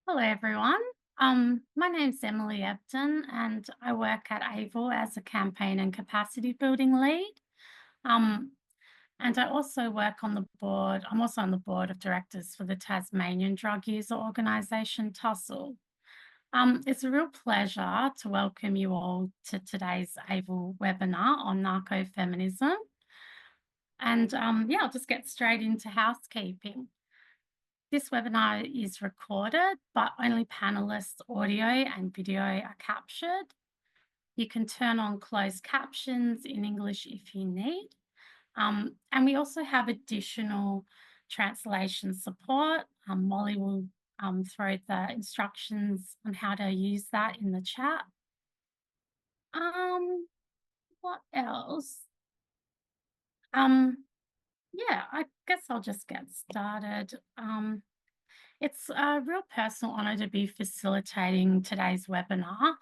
Hello, everyone. My name's Emily Ebden, and I work at AIVL as a campaign and capacity building lead. Um, and I also work on the board. I'm also on the board of directors for the Tasmanian drug user organisation Tussle. It's a real pleasure to welcome you all to today's AIVL webinar on narcofeminism. And yeah, I'll just get straight into housekeeping. This webinar is recorded, but only panelists' audio and video are captured. You can turn on closed captions in English if you need. And we also have additional translation support. Molly will throw the instructions on how to use that in the chat. What else? Yeah, I guess I'll just get started. It's a real personal honour to be facilitating today's webinar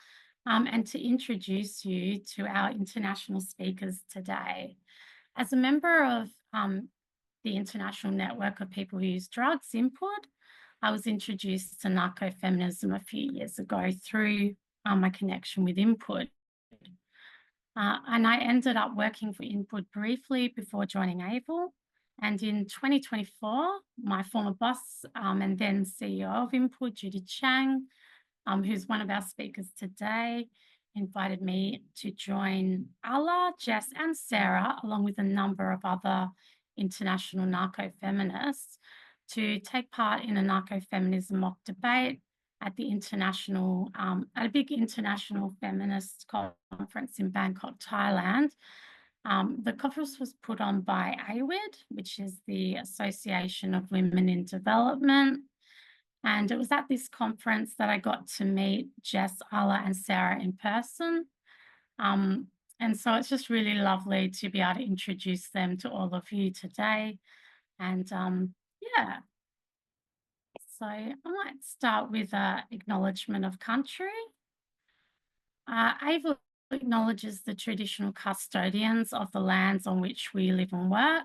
and to introduce you to our international speakers today. As a member of the International Network of People Who Use Drugs, Input, I was introduced to narcofeminism a few years ago through my connection with Input. And I ended up working for Input briefly before joining AIVL. And in 2024, my former boss and then CEO of Input, Judy Chang, who's one of our speakers today, invited me to join Ala, Jess, and Sarah, along with a number of other international narco-feminists, to take part in a narco-feminism mock debate at the international, at a big international feminist conference in Bangkok, Thailand. The conference was put on by AIWD, which is the Association of Women in Development. And it was at this conference that I got to meet Jess, Ala, and Sarah in person. And so it's just really lovely to be able to introduce them to all of you today. And yeah, so I might start with an acknowledgement of country. AIVL acknowledges the traditional custodians of the lands on which we live and work.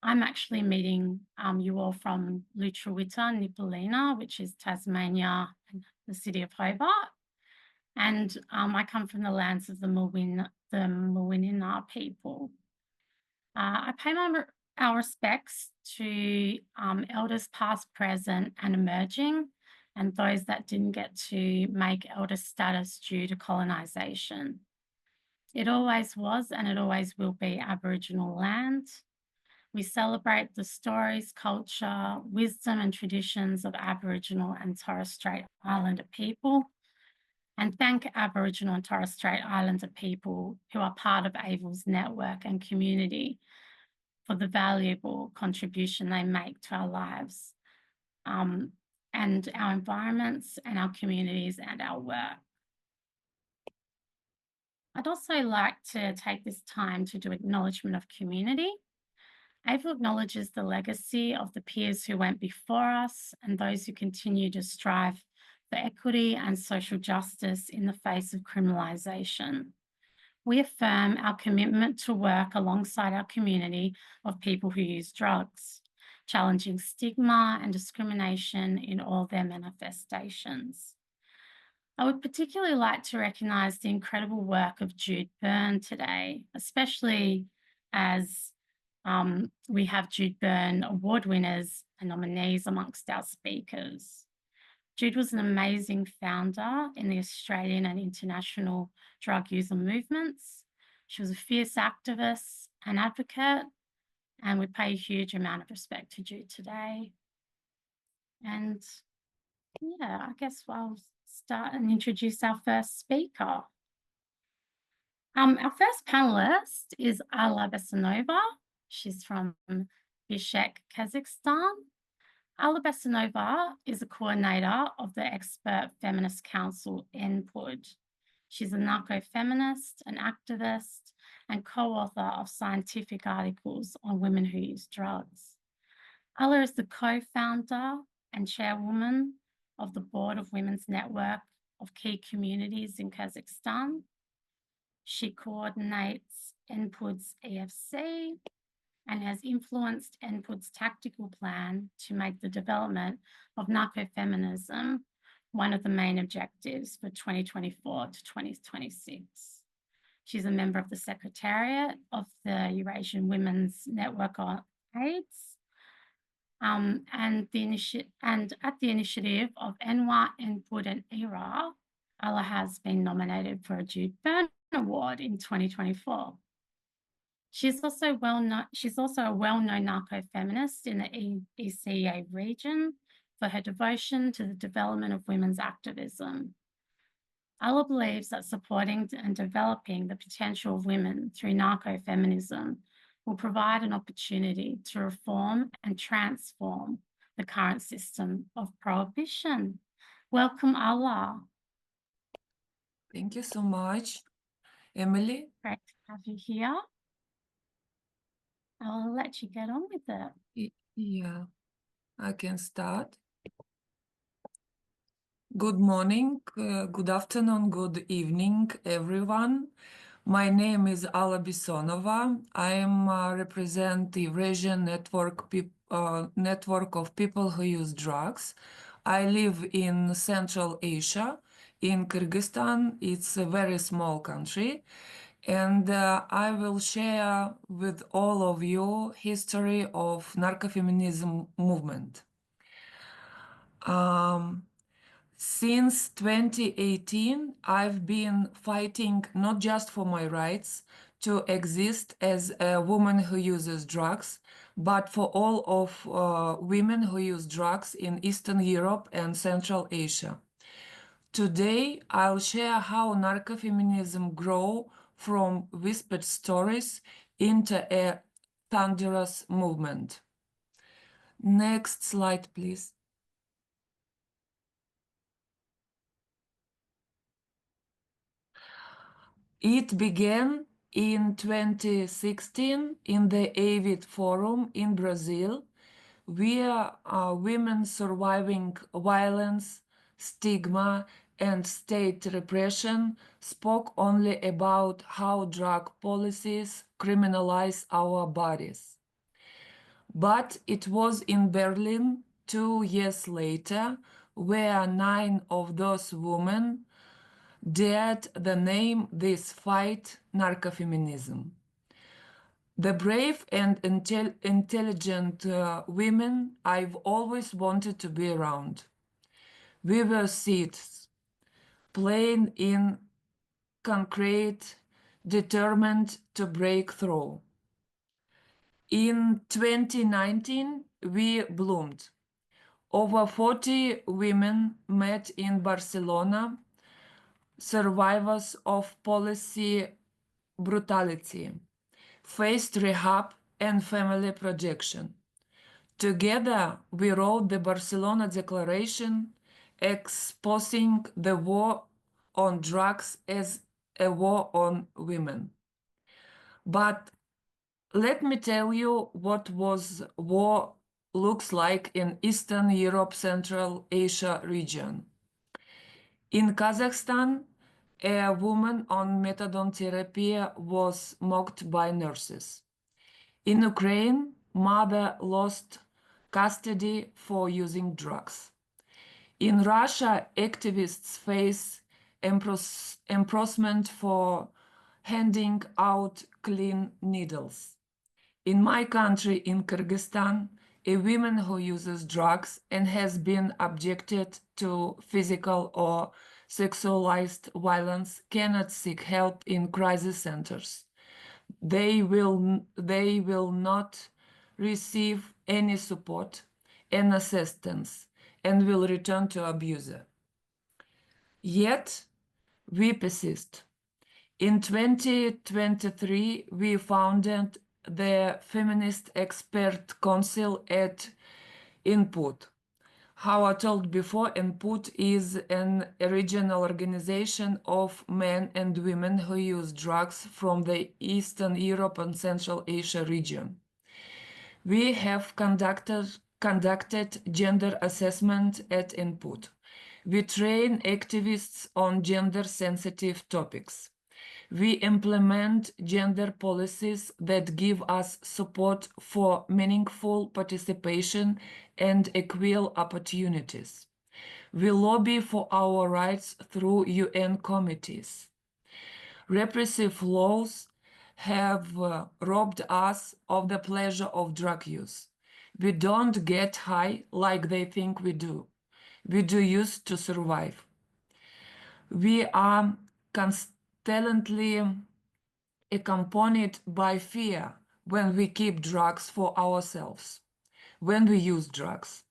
I'm actually meeting you all from Lutruwita, Nipalina, which is Tasmania and the city of Hobart. And I come from the lands of the Mawinina people. I pay our respects to elders past, present, and emerging, and those that didn't get to make elder status due to colonisation. It always was and it always will be Aboriginal land. We celebrate the stories, culture, wisdom, and traditions of Aboriginal and Torres Strait Islander people, and thank Aboriginal and Torres Strait Islander people who are part of AIVL's network and community for the valuable contribution they make to our lives and our environments and our communities and our work. I'd also like to take this time to do acknowledgement of community. AIVL acknowledges the legacy of the peers who went before us and those who continue to strive for equity and social justice in the face of criminalisation. We affirm our commitment to work alongside our community of people who use drugs, challenging stigma and discrimination in all their manifestations. I would particularly like to recognise the incredible work of Jude Byrne today, especially as we have Jude Byrne award winners and nominees amongst our speakers. Jude was an amazing founder in the Australian and international drug user movements. She was a fierce activist and advocate, and we pay a huge amount of respect to Jude today. And yeah, I guess I'll start and introduce our first speaker. Our first panelist is Alla Besanova. She's from Bishkek, Kazakhstan. Alla Besanova is a coordinator of the Expert Feminist Council, NPUD. She's a narco-feminist, an activist, and co-author of scientific articles on women who use drugs. Alla is the co-founder and chairwoman of the board of Women's Network of Key Communities in Kazakhstan. She coordinates NPUD's EFC and has influenced NPUD's tactical plan to make the development of narcofeminism one of the main objectives for 2024 to 2026. She's a member of the Secretariat of the Eurasian Women's Network on AIDS, and at the initiative of NWA, NPUD, and ERA, Alla has been nominated for a Jude Byrne Award in 2024. She's also a well-known narco-feminist in the ECA region for her devotion to the development of women's activism. Alla believes that supporting and developing the potential of women through narco-feminism will provide an opportunity to reform and transform the current system of prohibition. Welcome, Alla. Thank you so much, Emily. Great to have you here. I'll let you get on with it. Yeah, I can start. Good morning, good afternoon, good evening, everyone. My name is Alla Bisonova. I am represent the Eurasian network of people who use drugs. I live in Central Asia, in Kyrgyzstan. It's a very small country. And I will share with all of you history of Narcofeminism movement. Since 2018, I've been fighting not just for my rights to exist as a woman who uses drugs, but for all of women who use drugs in Eastern Europe and Central Asia. Today, I'll share how narcofeminism grew from whispered stories into a thunderous movement. Next slide, please. It began in 2016 in the AIVL Forum in Brazil, where women surviving violence, stigma, and state repression spoke only about how drug policies criminalize our bodies. But it was in Berlin 2 years later where 9 of those women dared to name this fight narcofeminism. The brave and intelligent women I've always wanted to be around. We were seeds, plain in concrete, determined to break through. In 2019, we bloomed. Over 40 women met in Barcelona, survivors of policy brutality, faced rehab and family projection. Together, we wrote the Barcelona Declaration, exposing the war on drugs as a war on women. But let me tell you what war looks like in Eastern Europe, Central Asia region. In Kazakhstan, a woman on methadone therapy was mocked by nurses. In Ukraine, mother lost custody for using drugs. In Russia, activists face imprisonment for handing out clean needles. In my country, in Kyrgyzstan, a woman who uses drugs and has been subjected to physical or sexualized violence cannot seek help in crisis centers. They will not receive any support and assistance and will return to abuser. Yet, we persist. In 2023, we founded the Feminist Expert Council at Input. How I told before, Input is an regional organization of men and women who use drugs from the Eastern Europe and Central Asia region. We have conducted gender assessment at Input. We train activists on gender-sensitive topics. We implement gender policies that give us support for meaningful participation and equal opportunities. We lobby for our rights through UN committees. Repressive laws have robbed us of the pleasure of drug use. We don't get high like they think we do. We do use to survive. We are constantly accompanied by fear when we keep drugs for ourselves, when we use drugs.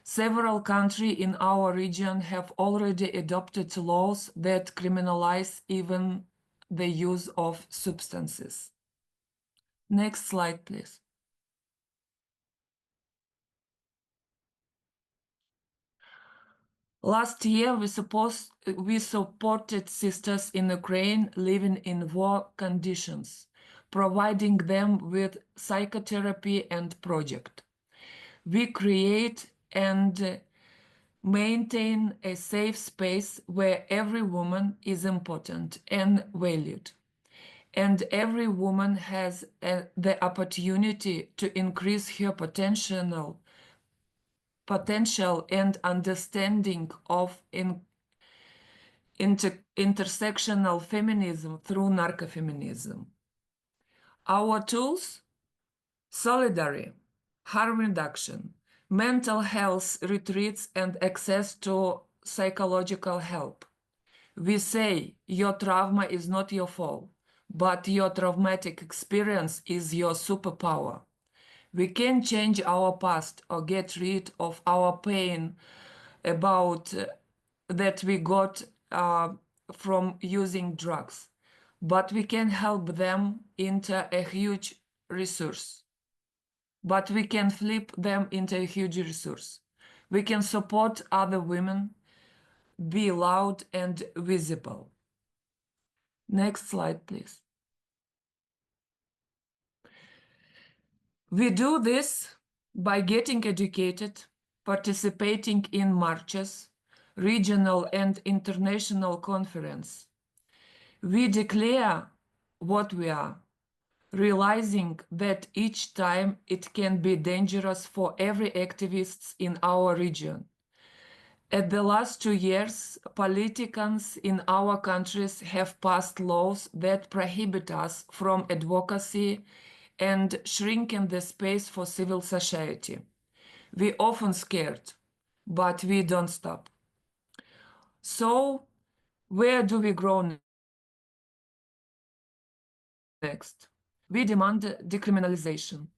Several countries in our region have already adopted laws that criminalize even the use of substances. Next slide, please. Last year, we supported sisters in Ukraine living in war conditions, providing them with psychotherapy and project. We create and maintain a safe space where every woman is important and valued, and every woman has the opportunity to increase her potential and understanding of intersectional feminism through narcofeminism. Our tools: solidarity, harm reduction, mental health retreats, and access to psychological help. We say your trauma is not your fault, but your traumatic experience is your superpower. We can change our past or get rid of our pain about that we got from using drugs, but we can help them into a huge resource. But we can flip them into a huge resource. We can support other women, be loud and visible. Next slide, please. We do this by getting educated, participating in marches, regional and international conference. We declare what we are, realizing that each time it can be dangerous for every activist in our region. At the last 2 years, politicians in our countries have passed laws that prohibit us from advocacy and shrinking the space for civil society. We often scared, but we don't stop. So, where do we grow next? We demand decriminalization,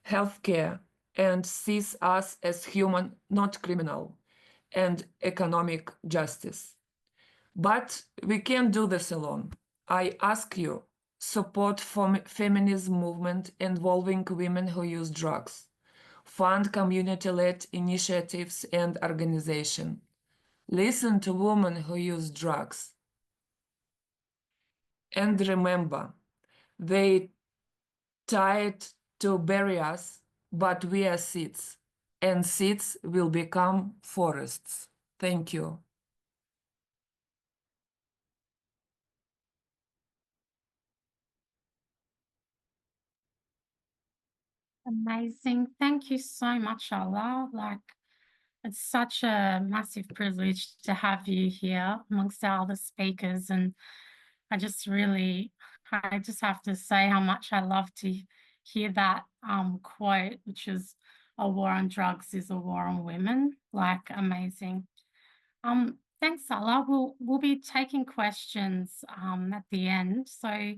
healthcare, and sees us as human, not criminal, and economic justice. But we can't do this alone. I ask you, support feminism movement involving women who use drugs. Fund community-led initiatives and organizations. Listen to women who use drugs. And remember, they tried to bury us, but we are seeds, and seeds will become forests. Thank you. Amazing. Thank you so much, Allah. Like, it's such a massive privilege to have you here amongst our other speakers. And I just have to say how much I love to hear that quote, which is a war on drugs is a war on women. Like, amazing. Thanks, Allah. We'll be taking questions at the end. So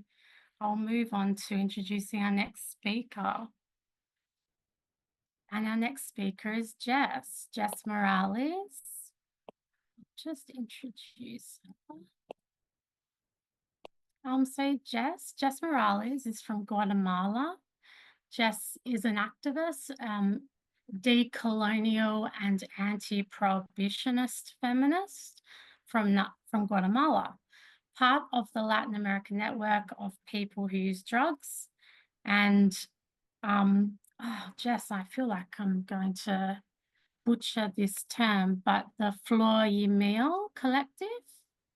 I'll move on to introducing our next speaker. And our next speaker is Jess Morales. Just introduce her. So Jess Morales is from Guatemala. Jess is an activist, decolonial and anti-prohibitionist feminist from Guatemala, part of the Latin American network of people who use drugs. And Jess, I feel like I'm going to butcher this term, but the Flor y Miel collective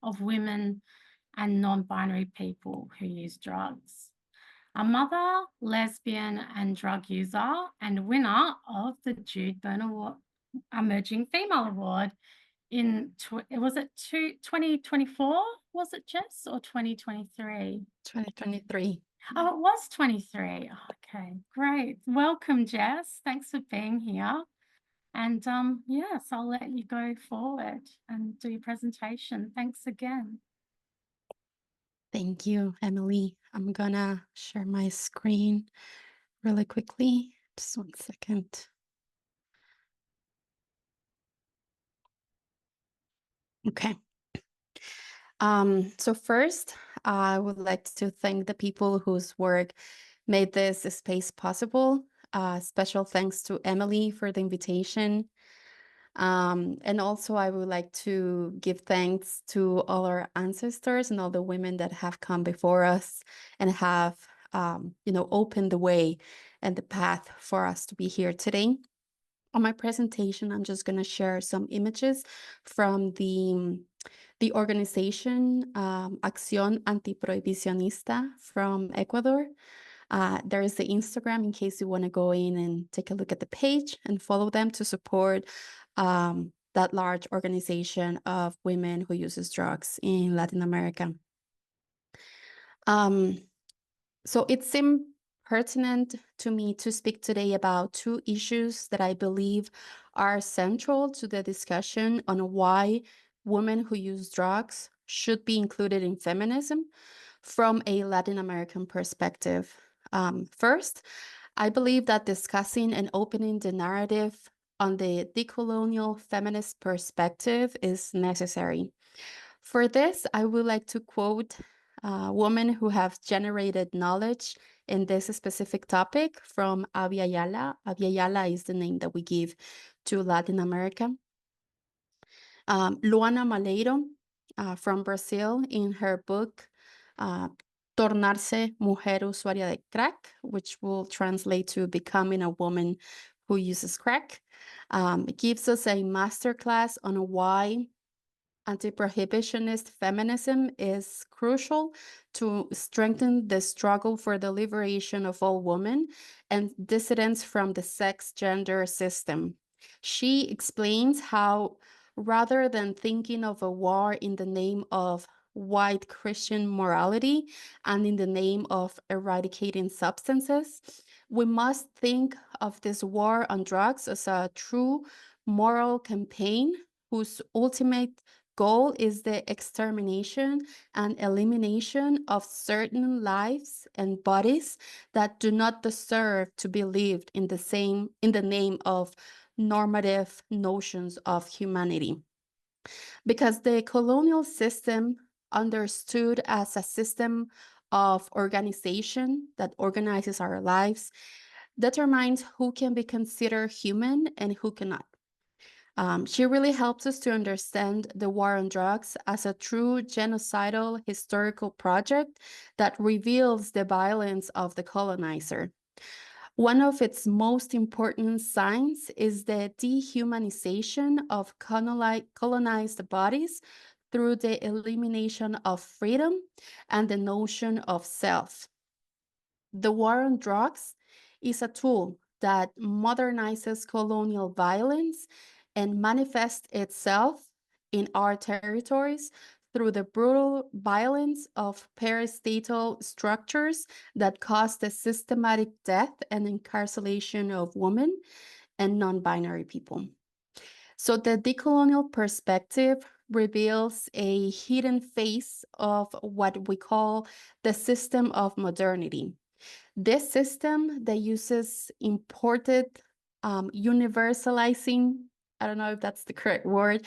of women and non-binary people who use drugs. A mother, lesbian and drug user, and winner of the Jude Byrne Award, Emerging Female Award was it 2024? Was it, Jess, or 2023? 2023. Oh, it was 23. Oh, okay, great. Welcome, Jess. Thanks for being here. And yes, I'll let you go forward and do your presentation. Thanks again. Thank you, Emily. I'm gonna share my screen really quickly. Just 1 second. Okay. So first, I would like to thank the people whose work made this space possible. Special thanks to Emily for the invitation. And also, I would like to give thanks to all our ancestors and all the women that have come before us and have, opened the way and the path for us to be here today. On my presentation, I'm just going to share some images from the organization Acción Antiprohibicionista from Ecuador. There is the Instagram in case you want to go in and take a look at the page and follow them to support that large organization of women who uses drugs in Latin America. So it seemed pertinent to me to speak today about two issues that I believe are central to the discussion on why women who use drugs should be included in feminism from a Latin American perspective. First, I believe that discussing and opening the narrative on the decolonial feminist perspective is necessary. For this, I would like to quote women who have generated knowledge in this specific topic from AIVL. AIVL is the name that we give to Latin America. Luana Maleiro from Brazil, in her book, Tornarse Mujer Usuaria de Crack, which will translate to Becoming a Woman Who Uses Crack, gives us a masterclass on why anti-prohibitionist feminism is crucial to strengthen the struggle for the liberation of all women and dissidents from the sex-gender system. She explains how, rather than thinking of a war in the name of white Christian morality and in the name of eradicating substances, we must think of this war on drugs as a true moral campaign whose ultimate goal is the extermination and elimination of certain lives and bodies that do not deserve to be lived in the name of normative notions of humanity. Because the colonial system, understood as a system of organization that organizes our lives, determines who can be considered human and who cannot. She really helps us to understand the war on drugs as a true genocidal historical project that reveals the violence of the colonizer. One of its most important signs is the dehumanization of colonized bodies through the elimination of freedom and the notion of self. The war on drugs is a tool that modernizes colonial violence and manifests itself in our territories through the brutal violence of parastatal structures that cause the systematic death and incarceration of women and non-binary people. So the decolonial perspective reveals a hidden face of what we call the system of modernity. This system that uses imported, universalizing, I don't know if that's the correct word,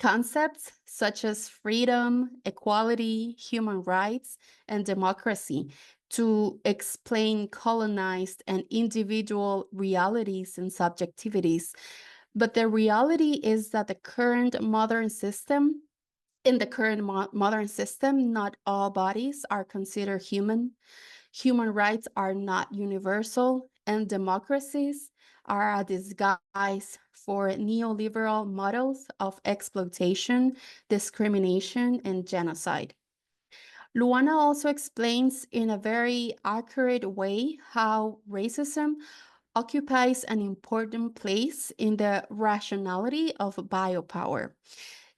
concepts such as freedom, equality, human rights, and democracy to explain colonized and individual realities and subjectivities. But the reality is that in the current modern system, not all bodies are considered human. Human rights are not universal, and democracies are a disguise for neoliberal models of exploitation, discrimination, and genocide. Luana also explains in a very accurate way how racism occupies an important place in the rationality of biopower,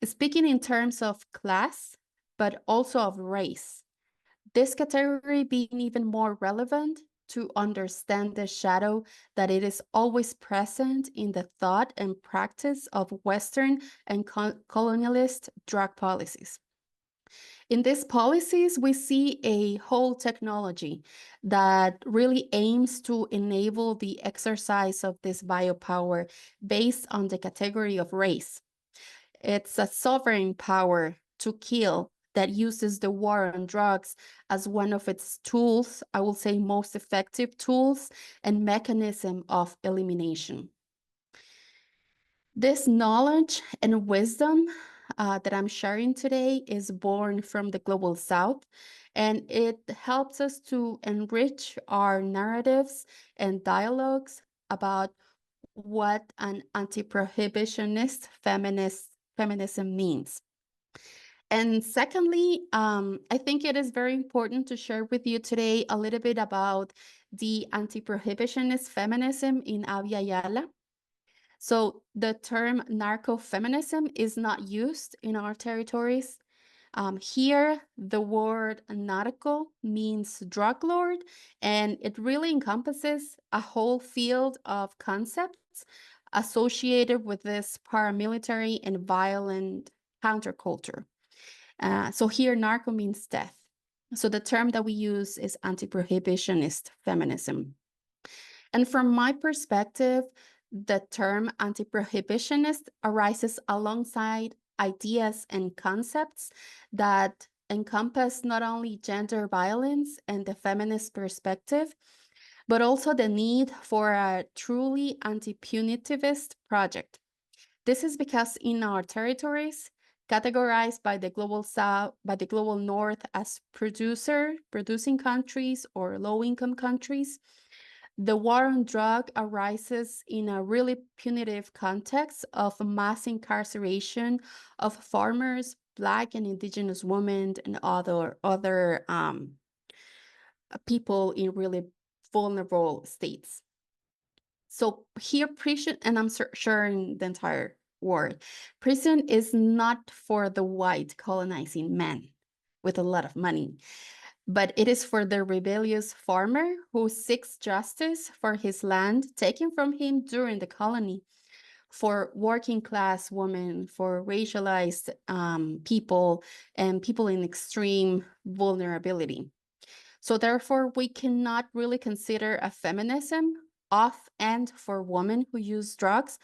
speaking in terms of class, but also of race. This category being even more relevant to understand the shadow that it is always present in the thought and practice of Western and colonialist drug policies. In these policies, we see a whole technology that really aims to enable the exercise of this biopower based on the category of race. It's a sovereign power to kill that uses the war on drugs as one of its tools, I will say most effective tools and mechanism of elimination. This knowledge and wisdom that I'm sharing today is born from the Global South, and it helps us to enrich our narratives and dialogues about what an anti-prohibitionist feminism means. And secondly, I think it is very important to share with you today a little bit about the anti-prohibitionist feminism in AIVL. So the term narcofeminism is not used in our territories. Here, the word narco means drug lord, and it really encompasses a whole field of concepts associated with this paramilitary and violent counterculture. So here, narco means death. So the term that we use is anti-prohibitionist feminism. And from my perspective, the term anti-prohibitionist arises alongside ideas and concepts that encompass not only gender violence and the feminist perspective, but also the need for a truly anti-punitivist project. This is because in our territories, categorized by the global south, by the global north as producing countries or low-income countries, the war on drug arises in a really punitive context of mass incarceration of farmers, Black and Indigenous women, and other people in really vulnerable states. So here, prison, and I'm sharing the entire word, prison is not for the white colonizing men with a lot of money, but it is for the rebellious farmer who seeks justice for his land taken from him during the colony, for working class women, for racialized people, and people in extreme vulnerability. So therefore, we cannot really consider a feminism of and for women who use drugs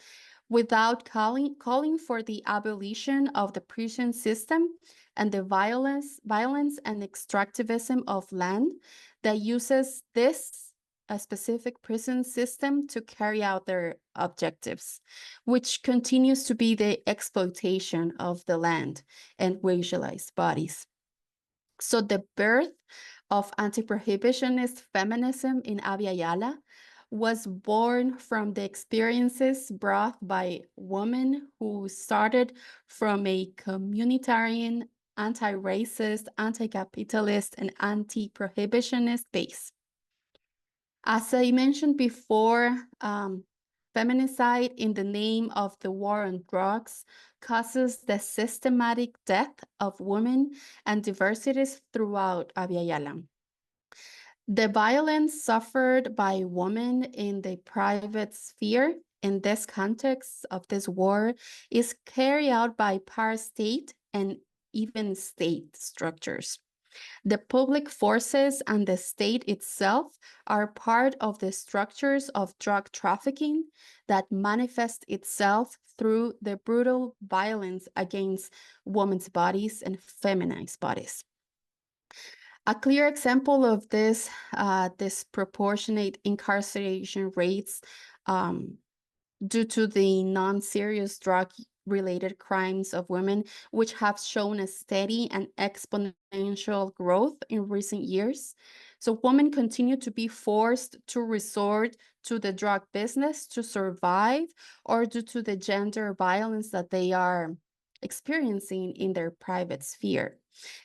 without calling for the abolition of the prison system and the violence and extractivism of land that uses this specific prison system to carry out their objectives, which continues to be the exploitation of the land and racialized bodies. So the birth of anti-prohibitionist feminism in AIVL was born from the experiences brought by women who started from a communitarian, anti-racist, anti-capitalist, and anti-prohibitionist base. As I mentioned before, feminicide in the name of the war on drugs causes the systematic death of women and diversities throughout AIVL. The violence suffered by women in the private sphere in this context of this war is carried out by parastate and even state structures. The public forces and the state itself are part of the structures of drug trafficking that manifest itself through the brutal violence against women's bodies and feminized bodies. A clear example of this disproportionate incarceration rates due to the non-serious drug-related crimes of women, which have shown a steady and exponential growth in recent years. So women continue to be forced to resort to the drug business to survive, or due to the gender violence that they are experiencing in their private sphere,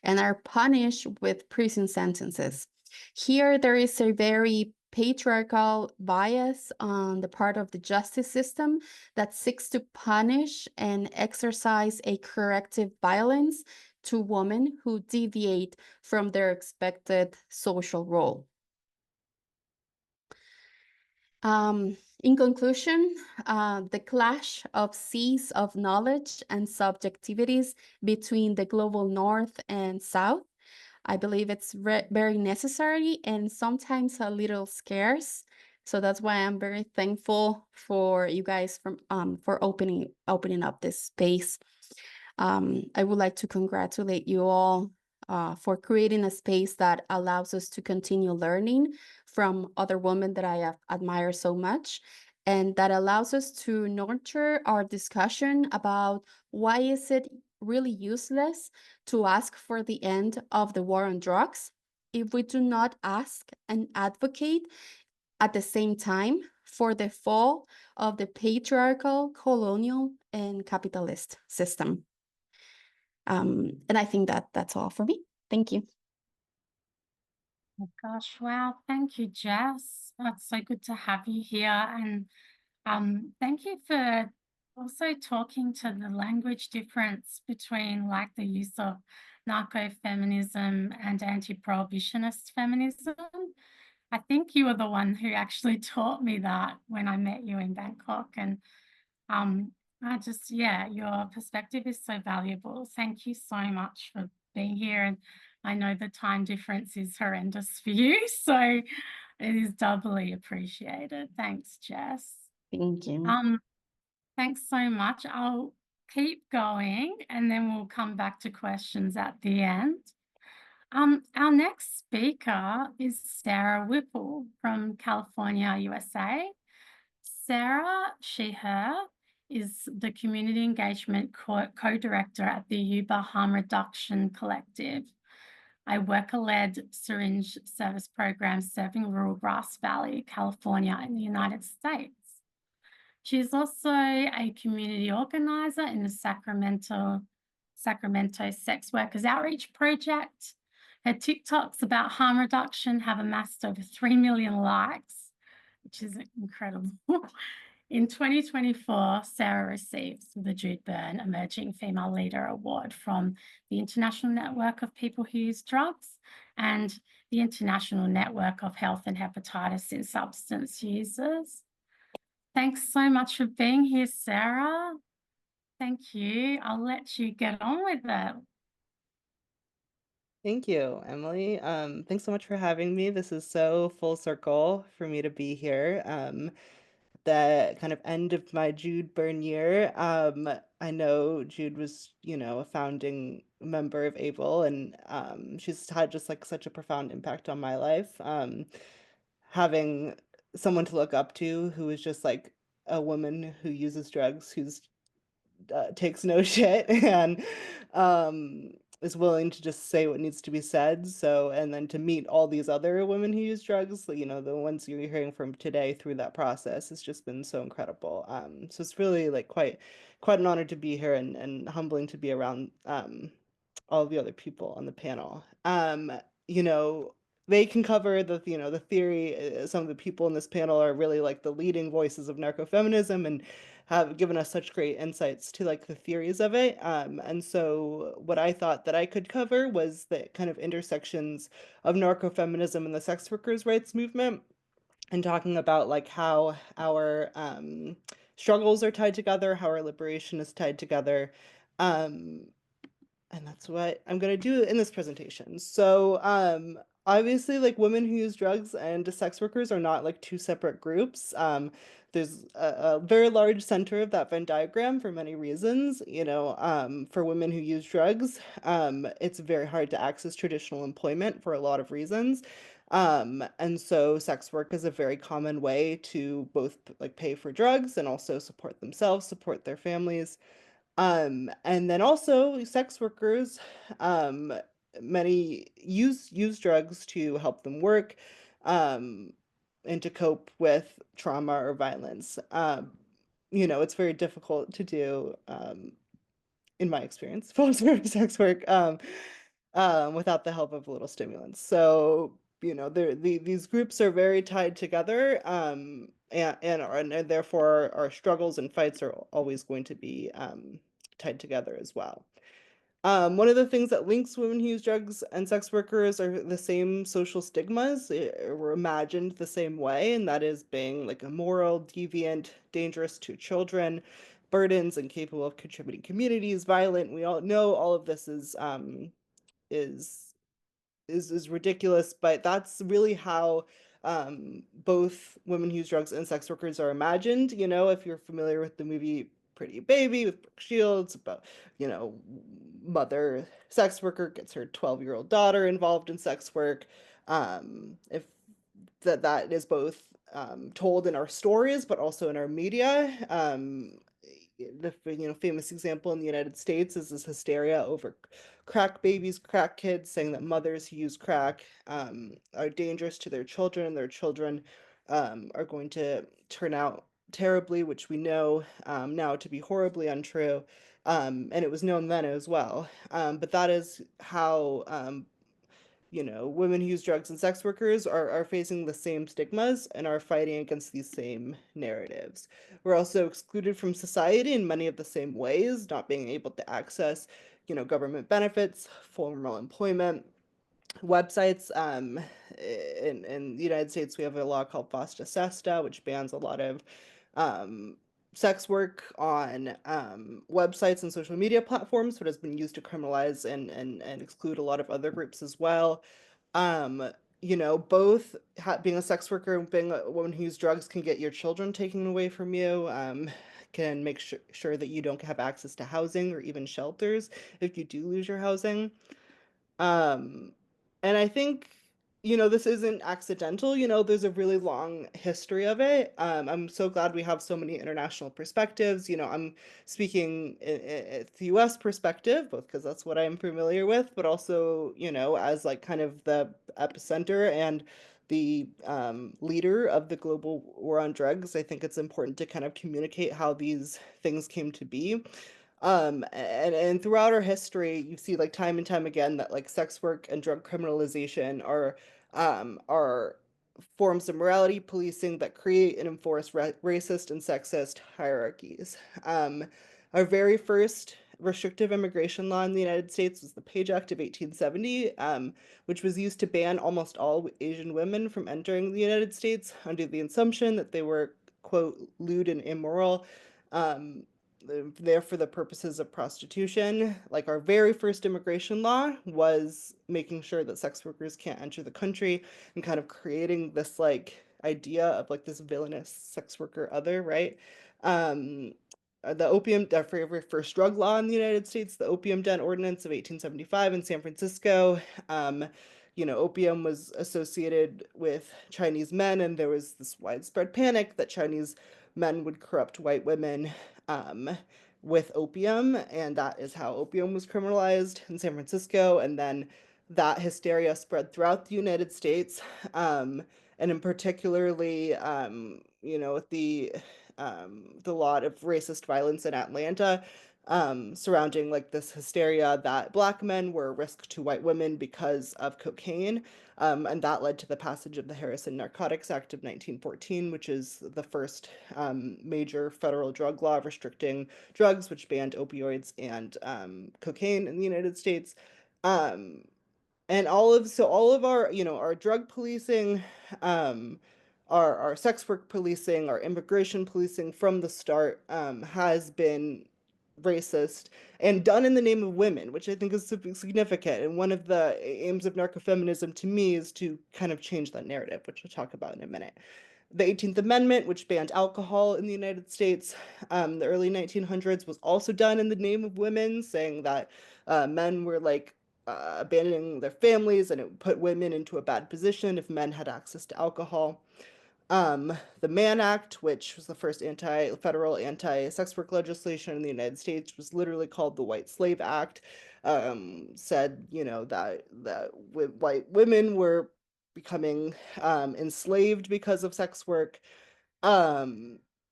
and are punished with prison sentences. Here, there is a very patriarchal bias on the part of the justice system that seeks to punish and exercise a corrective violence to women who deviate from their expected social role. In conclusion, the clash of seas of knowledge and subjectivities between the global North and South, I believe it's very necessary and sometimes a little scarce. So that's why I'm very thankful for you guys for opening up this space. I would like to congratulate you all for creating a space that allows us to continue learning from other women that I admire so much, and that allows us to nurture our discussion about why is it really useless to ask for the end of the war on drugs if we do not ask and advocate at the same time for the fall of the patriarchal, colonial, and capitalist system. And I think that that's all for me. Thank you. Oh gosh, wow. Thank you, Jess. That's so good to have you here. And thank you for also talking to the language difference between like the use of narco-feminism and anti-prohibitionist feminism. I think you were the one who actually taught me that when I met you in Bangkok. And I just, yeah, your perspective is so valuable. Thank you so much for being here. And I know the time difference is horrendous for you, so it is doubly appreciated. Thanks, Jess. Thank you. Thanks so much. I'll keep going and then we'll come back to questions at the end. Our next speaker is Sarah Whipple from California, USA. Sarah, she, her, is the Community Engagement Co-Director at the Yuba Harm Reduction Collective, a worker-led syringe service program serving rural Grass Valley, California in the United States. She's also a community organizer in the Sacramento Sex Workers Outreach Project. Her TikToks about harm reduction have amassed over 3 million likes, which is incredible. In 2024, Sarah received the Jude Byrne Emerging Female Leader Award from the International Network of People Who Use Drugs and the International Network of Health and Hepatitis in Substance Users. Thanks so much for being here, Sarah. Thank you. I'll let you get on with it. Thank you, Emily. Thanks so much for having me. This is so full circle for me to be here. The kind of end of my Jude Byrne year. I know Jude was, a founding member of AIVL, and she's had just like such a profound impact on my life. Having someone to look up to who is just like a woman who uses drugs, who's takes no shit and is willing to just say what needs to be said. So, and then to meet all these other women who use drugs, the ones you're hearing from today through that process, has just been so incredible. So it's really like quite an honor to be here and humbling to be around all of the other people on the panel. They can cover the theory. Some of the people in this panel are really like the leading voices of narcofeminism and have given us such great insights to like the theories of it. And so what I thought that I could cover was the kind of intersections of narcofeminism and the sex workers' rights movement, and talking about like how our struggles are tied together, how our liberation is tied together. And that's what I'm going to do in this presentation. So obviously, like, women who use drugs and sex workers are not like two separate groups. There's a very large center of that Venn diagram for many reasons. For women who use drugs, it's very hard to access traditional employment for a lot of reasons. And so sex work is a very common way to both like pay for drugs and also support themselves, support their families. And then also sex workers, many use drugs to help them work, and to cope with trauma or violence. It's very difficult to do, in my experience, voluntary sex work, without the help of a little stimulants. So, these groups are very tied together, and therefore our struggles and fights are always going to be tied together as well. One of the things that links women who use drugs and sex workers are the same social stigmas. Were imagined the same way, and that is being like immoral, deviant, dangerous to children, burdens, incapable of contributing communities, violent. We all know all of this is is ridiculous, but that's really how both women who use drugs and sex workers are imagined. If you're familiar with the movie Pretty Baby with Brooke Shields, about, mother sex worker gets her 12-year-old daughter involved in sex work. If that is both told in our stories, but also in our media. The famous example in the United States is this hysteria over crack babies, crack kids, saying that mothers who use crack are dangerous to their children, and their children are going to turn out terribly, which we know now to be horribly untrue. And it was known then as well. But that is how women who use drugs and sex workers are facing the same stigmas and are fighting against these same narratives. We're also excluded from society in many of the same ways, not being able to access, government benefits, formal employment, websites. In the United States, we have a law called FOSTA SESTA, which bans a lot of sex work on websites and social media platforms, but has been used to criminalize and exclude a lot of other groups as well. Both being a sex worker and being a woman who uses drugs can get your children taken away from you, can make sure that you don't have access to housing or even shelters if you do lose your housing. And I think, this isn't accidental. There's a really long history of it. I'm so glad we have so many international perspectives. I'm speaking at the US perspective, both because that's what I'm familiar with, but also, as like kind of the epicenter and the leader of the global war on drugs. I think it's important to kind of communicate how these things came to be. And throughout our history, you see like time and time again that like sex work and drug criminalization are forms of morality policing that create and enforce racist and sexist hierarchies. Our very first restrictive immigration law in the United States was the Page Act of 1870, which was used to ban almost all Asian women from entering the United States under the assumption that they were, quote, lewd and immoral. There for the purposes of prostitution. Like our very first immigration law was making sure that sex workers can't enter the country and kind of creating this like idea of like this villainous sex worker other, right? The opium, our very first drug law in the United States, the Opium Den Ordinance of 1875 in San Francisco. Opium was associated with Chinese men, and there was this widespread panic that Chinese men would corrupt white women with opium, and that is how opium was criminalized in San Francisco. And then that hysteria spread throughout the United States, and in particularly, with the lot of racist violence in Atlanta, surrounding like this hysteria that Black men were a risk to white women because of cocaine. And that led to the passage of the Harrison Narcotics Act of 1914, which is the first major federal drug law restricting drugs, which banned opioids and cocaine in the United States. And all of our, our drug policing, our sex work policing, our immigration policing from the start has been racist and done in the name of women, which I think is significant. And one of the aims of narcofeminism to me is to kind of change that narrative, which we'll talk about in a minute. The 18th Amendment, which banned alcohol in the United States, the early 1900s, was also done in the name of women, saying that men were like abandoning their families, and it would put women into a bad position if men had access to alcohol. The Mann Act, which was the first federal anti-sex work legislation in the United States, was literally called the White Slave Act. Said, that white women were becoming enslaved because of sex work.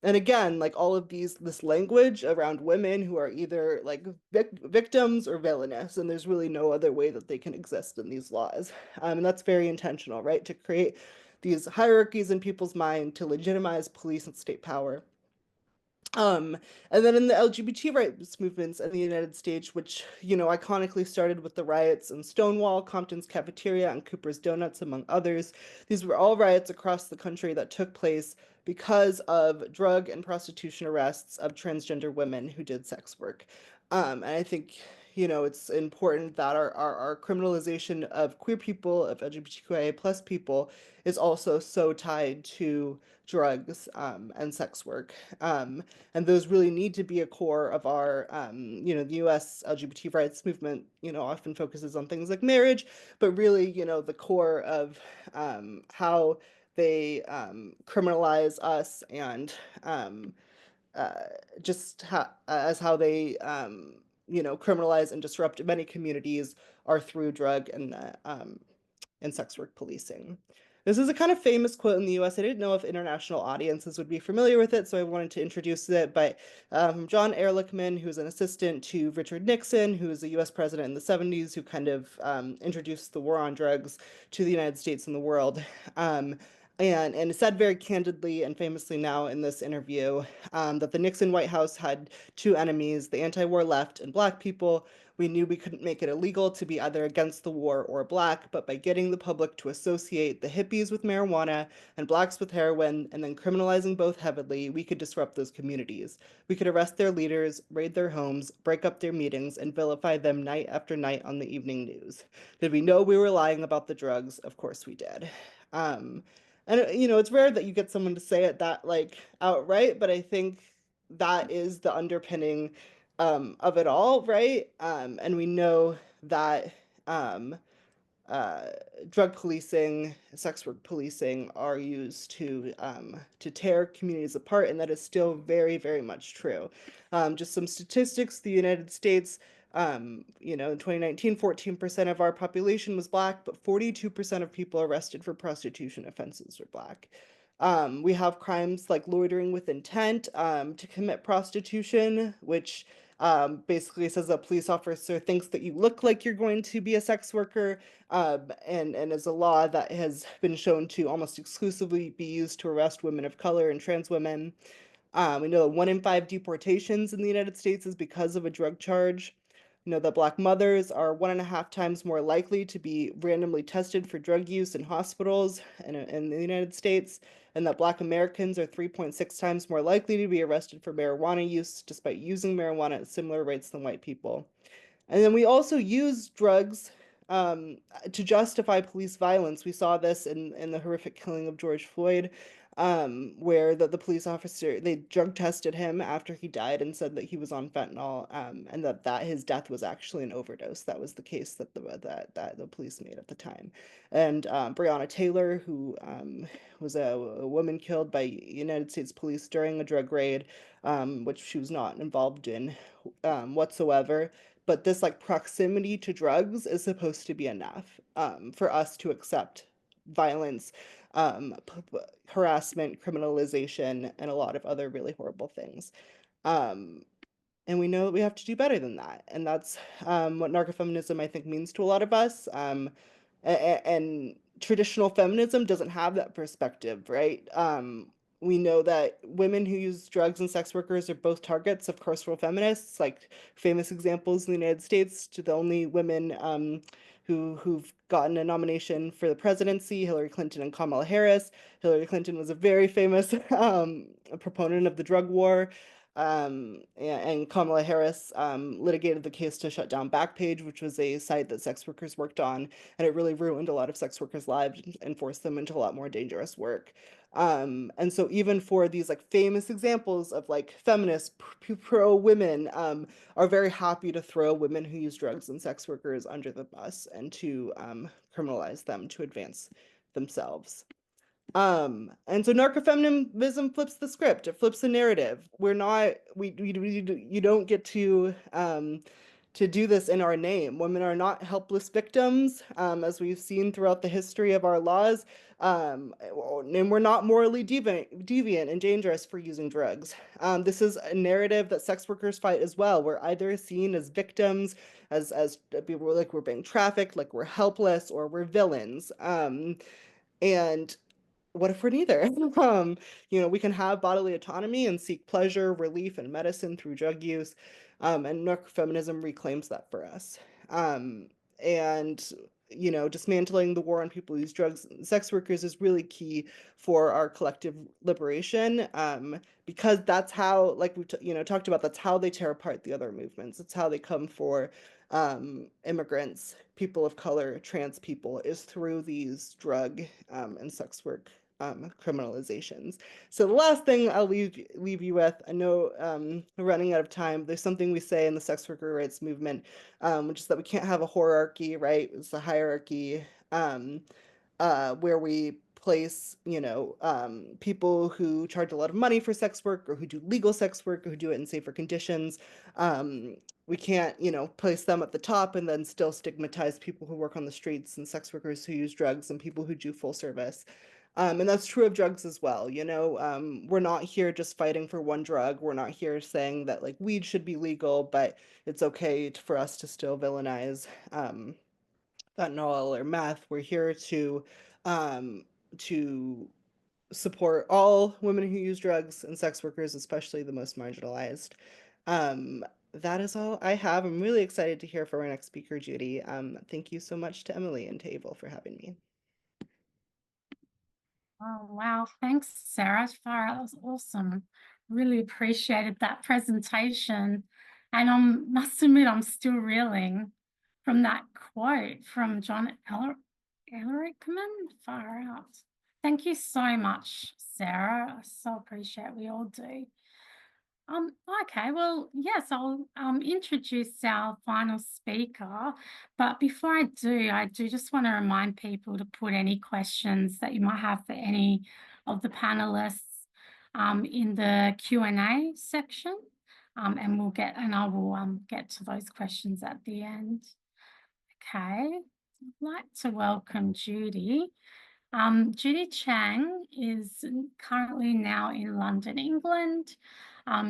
And again, like all of this language around women who are either like victims or villainous, and there's really no other way that they can exist in these laws. And that's very intentional, right? To create these hierarchies in people's mind to legitimize police and state power. And then in the LGBT rights movements in the United States, which, iconically started with the riots in Stonewall, Compton's Cafeteria, and Cooper's Donuts, among others. These were all riots across the country that took place because of drug and prostitution arrests of transgender women who did sex work. And I think, it's important that our criminalization of queer people, of LGBTQIA plus people, is also so tied to drugs and sex work. And those really need to be a core of our, the US LGBT rights movement, often focuses on things like marriage, but really, the core of how they criminalize us and just as how they, criminalize and disrupt many communities are through drug and sex work policing. This is a kind of famous quote in the US. I didn't know if international audiences would be familiar with it, so I wanted to introduce it. But John Ehrlichman, who's an assistant to Richard Nixon, who was a US president in the 70s, who kind of introduced the war on drugs to the United States and the world. And said very candidly and famously now in this interview that the Nixon White House had two enemies, the anti-war left and Black people. We knew we couldn't make it illegal to be either against the war or Black, but by getting the public to associate the hippies with marijuana and Blacks with heroin, and then criminalizing both heavily, we could disrupt those communities. We could arrest their leaders, raid their homes, break up their meetings, and vilify them night after night on the evening news. Did we know we were lying about the drugs? Of course we did. And it's rare that you get someone to say it that like outright, but I think that is the underpinning of it all, right? And we know that uh, drug policing, sex work policing are used to tear communities apart, and that is still very, very much true. Just some statistics: the United States, in 2019, 14% of our population was Black, but 42% of people arrested for prostitution offenses were Black. We have crimes like loitering with intent to commit prostitution, which basically says a police officer thinks that you look like you're going to be a sex worker, and is a law that has been shown to almost exclusively be used to arrest women of color and trans women. We know that 1 in 5 deportations in the United States is because of a drug charge. That Black mothers are 1.5 times more likely to be randomly tested for drug use in hospitals in the United States, and that Black Americans are 3.6 times more likely to be arrested for marijuana use, despite using marijuana at similar rates than white people. And then we also use drugs to justify police violence. We saw this in the horrific killing of George Floyd, where the police officer, they drug tested him after he died and said that he was on fentanyl, and that his death was actually an overdose. That was the case that the police made at the time. And Breonna Taylor, who was a woman killed by United States police during a drug raid, which she was not involved in whatsoever. But this like proximity to drugs is supposed to be enough for us to accept violence, harassment, criminalization, and a lot of other really horrible things. And we know that we have to do better than that. And that's what narcofeminism, I think, means to a lot of us. And traditional feminism doesn't have that perspective, right? We know that women who use drugs and sex workers are both targets of carceral feminists, like famous examples in the United States to the only women who've gotten a nomination for the presidency, Hillary Clinton and Kamala Harris. Hillary Clinton was a very famous proponent of the drug war. And Kamala Harris litigated the case to shut down Backpage, which was a site that sex workers worked on, and it really ruined a lot of sex workers' lives and forced them into a lot more dangerous work. And so even for these like famous examples of like feminists, pro women, are very happy to throw women who use drugs and sex workers under the bus and to criminalize them to advance themselves. And so narcofeminism flips the script. It flips the narrative. You don't get to to do this in our name. Women are not helpless victims, as we've seen throughout the history of our laws, and we're not morally deviant and dangerous for using drugs. This is a narrative that sex workers fight as well. We're either seen as victims, as people like we're being trafficked, like we're helpless, or we're villains. And what if we're neither? We can have bodily autonomy and seek pleasure, relief, and medicine through drug use. And Narcofeminism reclaims that for us. And dismantling the war on people who use drugs and sex workers is really key for our collective liberation. Because that's how, like we talked about, that's how they tear apart the other movements. It's how they come for immigrants, people of color, trans people, is through these drug and sex work criminalizations. So the last thing I'll leave you with, I know we're running out of time. There's something we say in the sex worker rights movement, which is that we can't have a hierarchy, right? It's a hierarchy where we place, people who charge a lot of money for sex work, or who do legal sex work, or who do it in safer conditions. We can't, place them at the top and then still stigmatize people who work on the streets, and sex workers who use drugs, and people who do full service. And that's true of drugs as well. We're not here just fighting for one drug. We're not here saying that like weed should be legal, but it's okay for us to still villainize fentanyl or meth. We're here um, to support all women who use drugs and sex workers, especially the most marginalized. That is all I have. I'm really excited to hear from our next speaker, Judy. Thank you so much to Emily and to AIVL for having me. Oh, wow. Thanks, Sarah. Far out. That was awesome. Really appreciated that presentation. And I must admit, I'm still reeling from that quote from John Elrickman. Far out. Thank you so much, Sarah. I so appreciate it. We all do. Okay, well, yes, I'll introduce our final speaker. But before I do just want to remind people to put any questions that you might have for any of the panelists in the Q&A section. And I will get to those questions at the end. Okay, I'd like to welcome Judy. Judy Chang is currently now in London, England.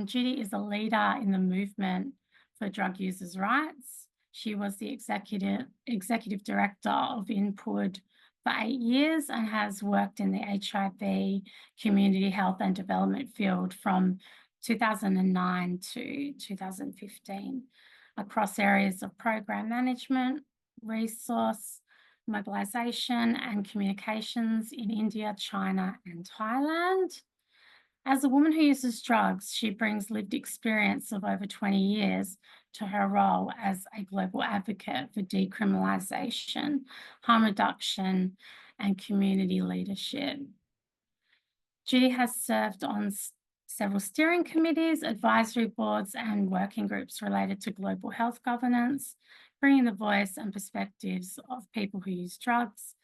Judy is a leader in the movement for drug users' rights. She was the executive director of Input for 8 years and has worked in the HIV community health and development field from 2009 to 2015 across areas of program management, resource mobilization and communications in India, China, and Thailand. As a woman who uses drugs, she brings lived experience of over 20 years to her role as a global advocate for decriminalization, harm reduction, and community leadership. Judy has served on several steering committees, advisory boards, and working groups related to global health governance, bringing the voice and perspectives of people who use drugs.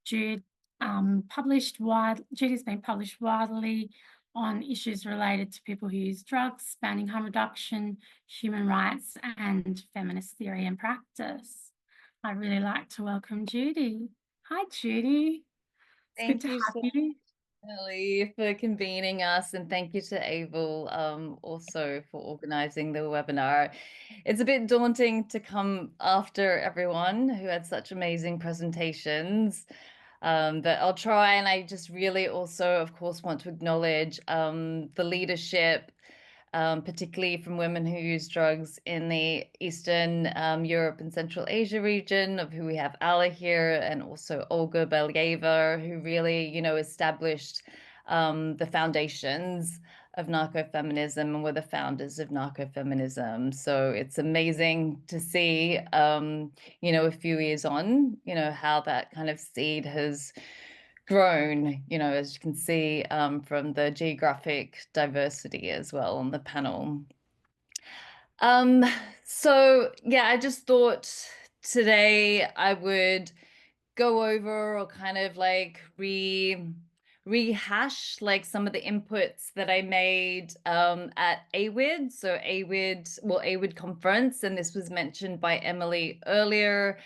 Judy's been published widely on issues related to people who use drugs, spanning harm reduction, human rights, and feminist theory and practice. I'd really like to welcome Judy. Hi, Judy. It's good to have you. Emily, for convening us, and thank you to AIVL also for organizing the webinar. It's a bit daunting to come after everyone who had such amazing presentations, but I'll try. And I just really also, of course, want to acknowledge the leadership, particularly from women who use drugs in the Eastern Europe and Central Asia region, of who we have Ala here, and also Olga Belyeva, who really, established the foundations of narcofeminism and were the founders of narcofeminism. So it's amazing to see, a few years on, how that kind of seed has grown, as you can see from the geographic diversity as well on the panel. So yeah, I just thought today I would go over or kind of like rehash like some of the inputs that I made at AIVL. So AIVL conference, and this was mentioned by Emily earlier.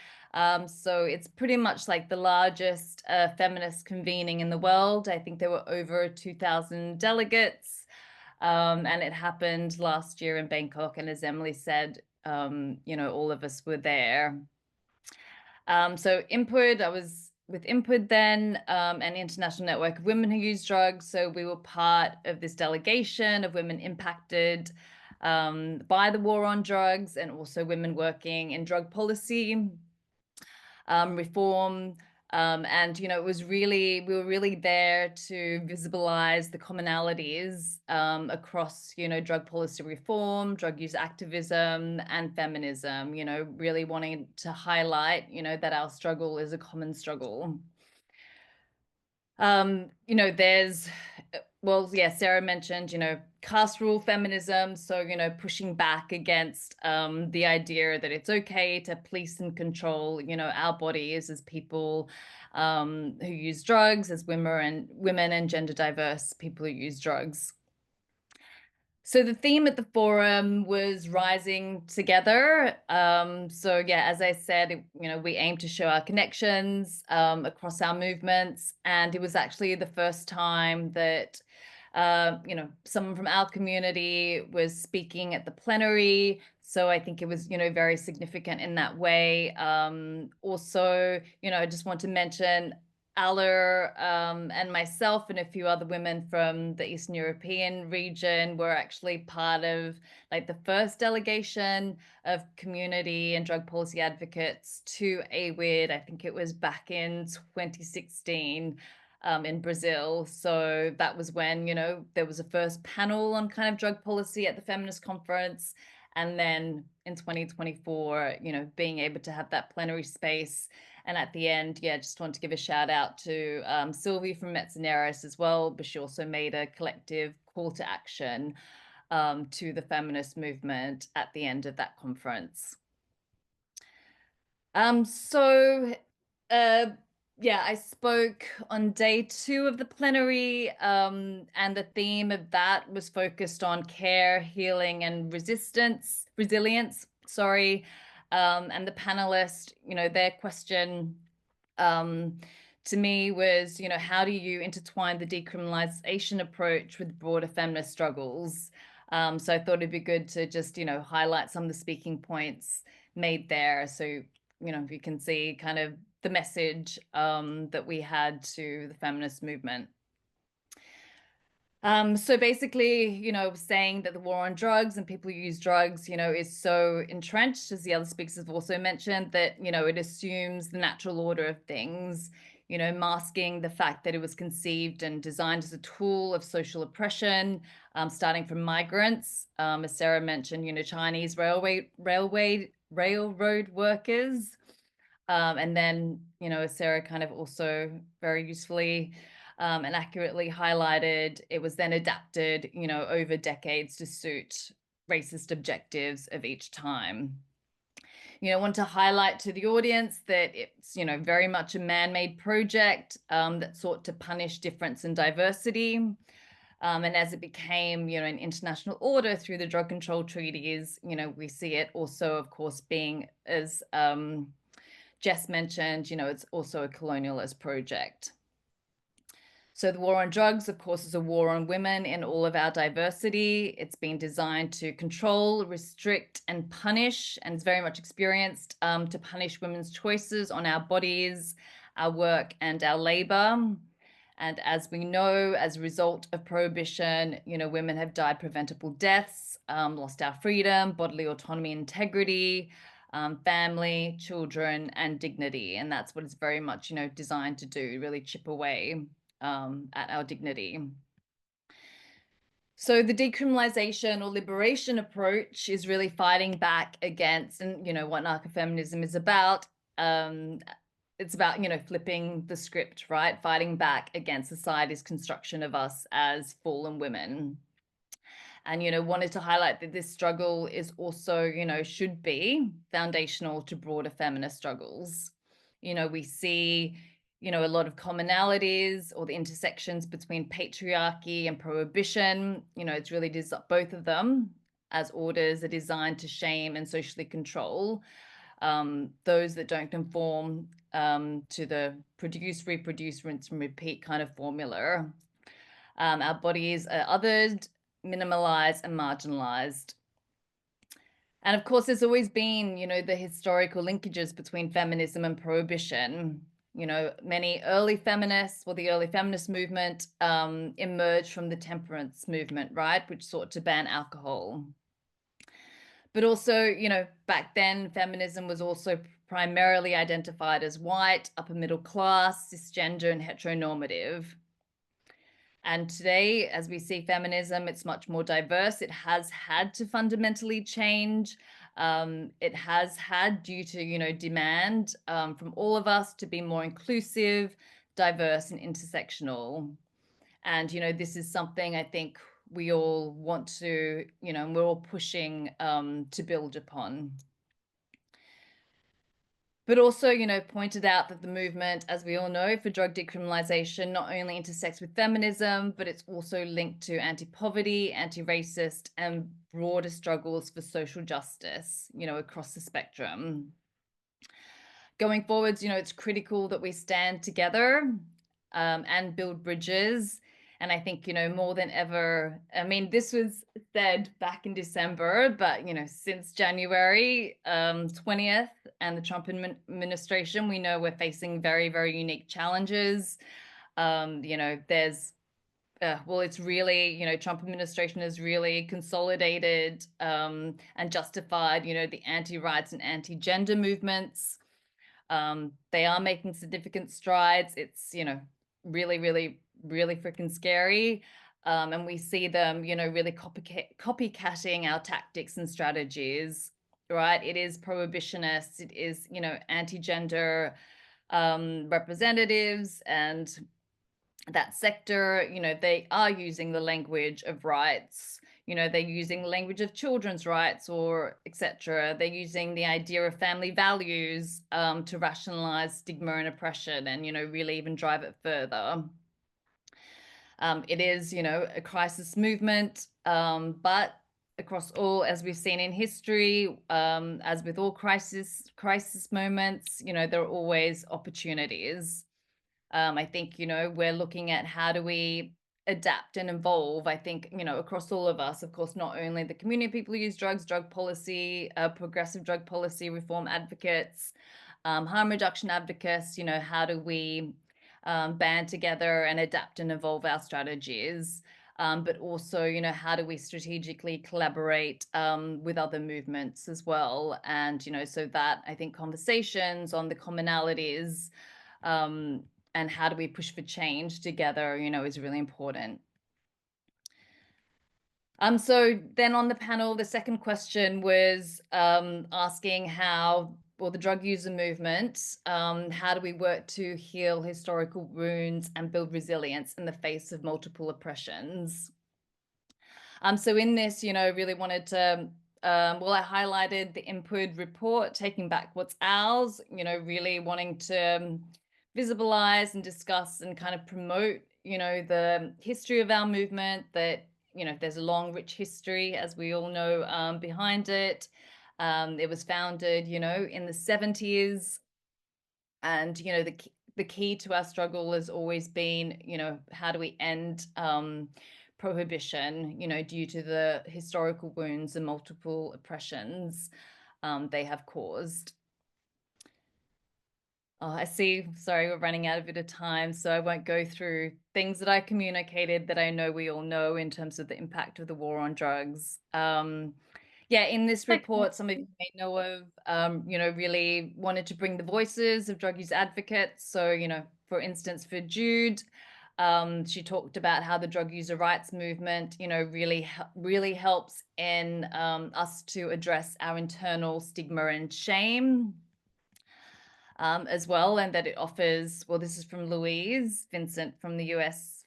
So it's pretty much like the largest feminist convening in the world. I think there were over 2,000 delegates, and it happened last year in Bangkok. And as Emily said, all of us were there. So Input, I was with Input then, an international network of women who use drugs. So we were part of this delegation of women impacted by the war on drugs, and also women working in drug policy reform. And, it was we were really there to visibilize the commonalities across, drug policy reform, drug use activism, and feminism, really wanting to highlight, that our struggle is a common struggle. There's, Sarah mentioned, caste rule feminism. So, pushing back against the idea that it's okay to police and control, our bodies as people who use drugs, as women and gender diverse people who use drugs. So the theme at the forum was rising together. As I said, we aim to show our connections across our movements. And it was actually the first time that, someone from our community was speaking at the plenary. So I think it was, very significant in that way. Also, I just want to mention Aller and myself and a few other women from the Eastern European region were actually part of like the first delegation of community and drug policy advocates to AIVL. I think it was back in 2016 in Brazil. So that was when, there was a first panel on kind of drug policy at the feminist conference. And then in 2024, being able to have that plenary space. And at the end, just want to give a shout out to Sylvie from Metzineris as well, but she also made a collective call to action to the feminist movement at the end of that conference. I spoke on day 2 of the plenary, and the theme of that was focused on care, healing, and resilience. And the panelists, their question to me was, how do you intertwine the decriminalization approach with broader feminist struggles? So I thought it'd be good to just, highlight some of the speaking points made there. So, you can see kind of the message that we had to the feminist movement. So basically, saying that the war on drugs and people who use drugs, is so entrenched, as the other speakers have also mentioned, that, it assumes the natural order of things, masking the fact that it was conceived and designed as a tool of social oppression, starting from migrants, as Sarah mentioned, Chinese railroad workers. And then, as Sarah kind of also very usefully and accurately highlighted, it was then adapted, over decades to suit racist objectives of each time. I want to highlight to the audience that it's, very much a man-made project that sought to punish difference and diversity. And as it became, an international order through the drug control treaties, we see it also, of course, being, as Jess mentioned, it's also a colonialist project. So the war on drugs, of course, is a war on women in all of our diversity. It's been designed to control, restrict, and punish, and it's very much experienced to punish women's choices on our bodies, our work, and our labor. And as we know, as a result of prohibition, women have died preventable deaths, lost our freedom, bodily autonomy, integrity, family, children, and dignity. And that's what it's very much, designed to do, really chip away at our dignity. So the decriminalization or liberation approach is really fighting back against, and what narcofeminism is about. It's about, flipping the script, right? Fighting back against society's construction of us as fallen women. And, wanted to highlight that this struggle is also, should be foundational to broader feminist struggles. We see, you know, a lot of commonalities or the intersections between patriarchy and prohibition. You know, it's really both of them as orders are designed to shame and socially control those that don't conform to the produce, reproduce, rinse and repeat kind of formula. Our bodies are othered, minimalized and marginalized. And of course, there's always been, you know, the historical linkages between feminism and prohibition. You know, many early feminists, well, the early feminist movement emerged from the temperance movement, right, which sought to ban alcohol. But also, you know, back then, feminism was also primarily identified as white, upper middle class, cisgender, and heteronormative. And today, as we see feminism, it's much more diverse. It has had to fundamentally change. It has had, due to, you know, demand from all of us to be more inclusive, diverse, and intersectional. And, you know, this is something I think we all want to, you know, we're all pushing to build upon. But also, you know, pointed out that the movement, as we all know, for drug decriminalization not only intersects with feminism, but it's also linked to anti-poverty, anti-racist, and broader struggles for social justice, you know, across the spectrum. Going forwards, you know, it's critical that we stand together and build bridges. And I think, you know, more than ever, I mean, this was said back in December, but, you know, since January 20th and the Trump administration, we know we're facing very, very unique challenges. You know, there's, well, it's really, you know, Trump administration has really consolidated and justified, you know, the anti-rights and anti-gender movements. They are making significant strides. It's, you know, really, really, really freaking scary. And we see them, you know, really copycatting our tactics and strategies, right? It is prohibitionist. It is, you know, anti-gender representatives and that sector, you know, they are using the language of rights. You know, they're using the language of children's rights or etc. They're using the idea of family values to rationalize stigma and oppression and, you know, really even drive it further. It is, you know, a crisis movement, but across all, as we've seen in history, as with all crisis moments, you know, there are always opportunities. I think, you know, we're looking at how do we adapt and evolve. I think, you know, across all of us, of course, not only the community of people who use drugs, drug policy, progressive drug policy reform advocates, harm reduction advocates, you know, how do we band together and adapt and evolve our strategies? But also, you know, how do we strategically collaborate with other movements as well? And, you know, so that I think conversations on the commonalities and how do we push for change together, you know, is really important. So then on the panel, the second question was asking how, well, the drug user movement, how do we work to heal historical wounds and build resilience in the face of multiple oppressions? So in this, you know, really wanted to, well, I highlighted the input report, Taking Back What's Ours, you know, really wanting to visibilize and discuss and kind of promote, you know, the history of our movement, that, you know, there's a long, rich history, as we all know, behind it. It was founded, you know, in the 70s. And, you know, the key to our struggle has always been, you know, how do we end prohibition, you know, due to the historical wounds and multiple oppressions they have caused. Oh, I see, sorry, we're running out of bit of time, so I won't go through things that I communicated that I know we all know in terms of the impact of the war on drugs. Yeah, in this report, some of you may know of, you know, really wanted to bring the voices of drug use advocates. So, you know, for instance, for Jude, she talked about how the drug user rights movement, you know, really helps in us to address our internal stigma and shame. As well, and that it offers, well, this is from Louise Vincent from the US,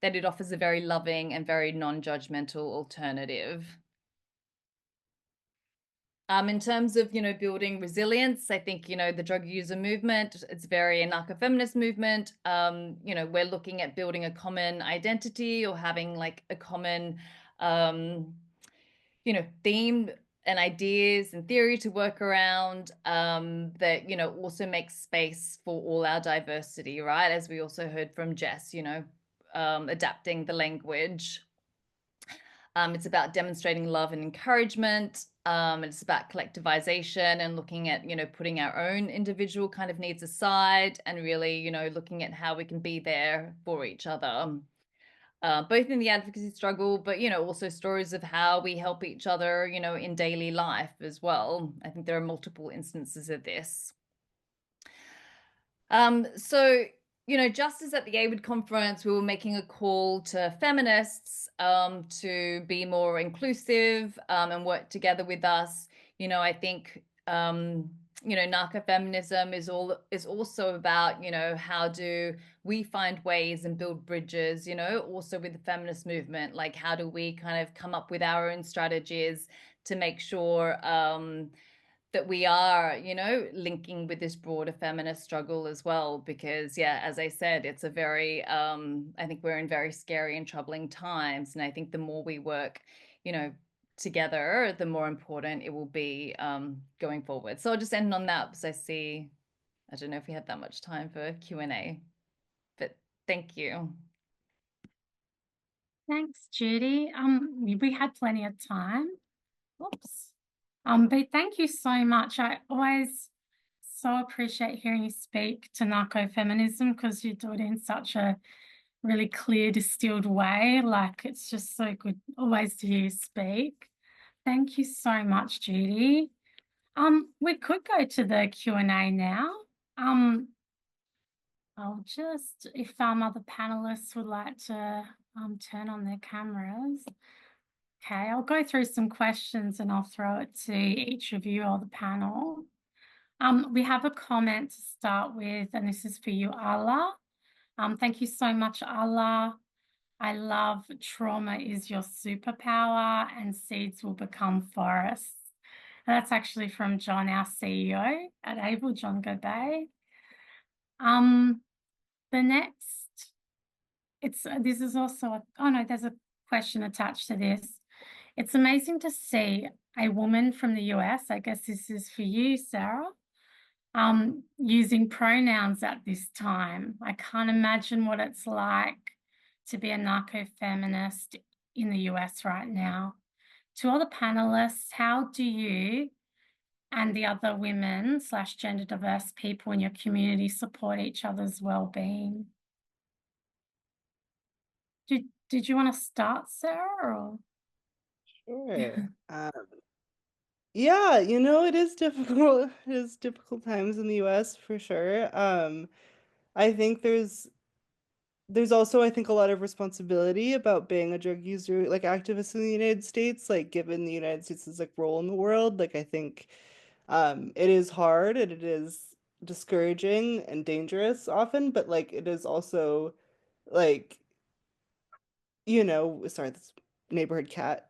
that it offers a very loving and very non-judgmental alternative. In terms of, building resilience, I think, the drug user movement, it's very a narco-feminist movement. We're looking at building a common identity or having like a common, theme and ideas and theory to work around, that, also makes space for all our diversity, right? As we also heard from Jess, adapting the language. It's about demonstrating love and encouragement. It's about collectivization and looking at, putting our own individual kind of needs aside and really, looking at how we can be there for each other. Both in the advocacy struggle, but, also stories of how we help each other, in daily life as well. I think there are multiple instances of this. So, just as at the AIVL conference, we were making a call to feminists to be more inclusive and work together with us. I think, Narcofeminism is also about, how do we find ways and build bridges, also with the feminist movement, like how do we kind of come up with our own strategies to make sure that we are, linking with this broader feminist struggle as well, because as I said, it's a very, I think we're in very scary and troubling times. And I think the more we work, together, the more important it will be going forward. So I'll just end on that because I don't know if we had that much time for Q&A, but thank you. Thanks, Judy. We had plenty of time. Whoops. But thank you so much. I always so appreciate hearing you speak to narco-feminism because you do it in such a really clear, distilled way. Like, it's just so good always to hear you speak. Thank you so much, Judy. We could go to the Q&A now. I'll just, if other panelists would like to turn on their cameras. Okay, I'll go through some questions and I'll throw it to each of you or the panel. We have a comment to start with, and this is for you, Allah. Thank you so much, Allah. I love trauma is your superpower and seeds will become forests. And that's actually from John, our CEO at AIVL, John Gobay. The next, this is also, there's a question attached to this. It's amazing to see a woman from the US, I guess this is for you, Sarah, using pronouns at this time. I can't imagine what it's like to be a narco-feminist in the US right now. To all the panelists, how do you and the other women / gender diverse people in your community support each other's well-being? Did you want to start, Sarah? Or? Sure. Yeah, it is difficult. It is difficult times in the US for sure. I think there's also, I think, a lot of responsibility about being a drug user, like activist in the United States, like given the United States' like role in the world. Like I think it is hard and it is discouraging and dangerous often, but like it is also like, sorry, this neighborhood cat.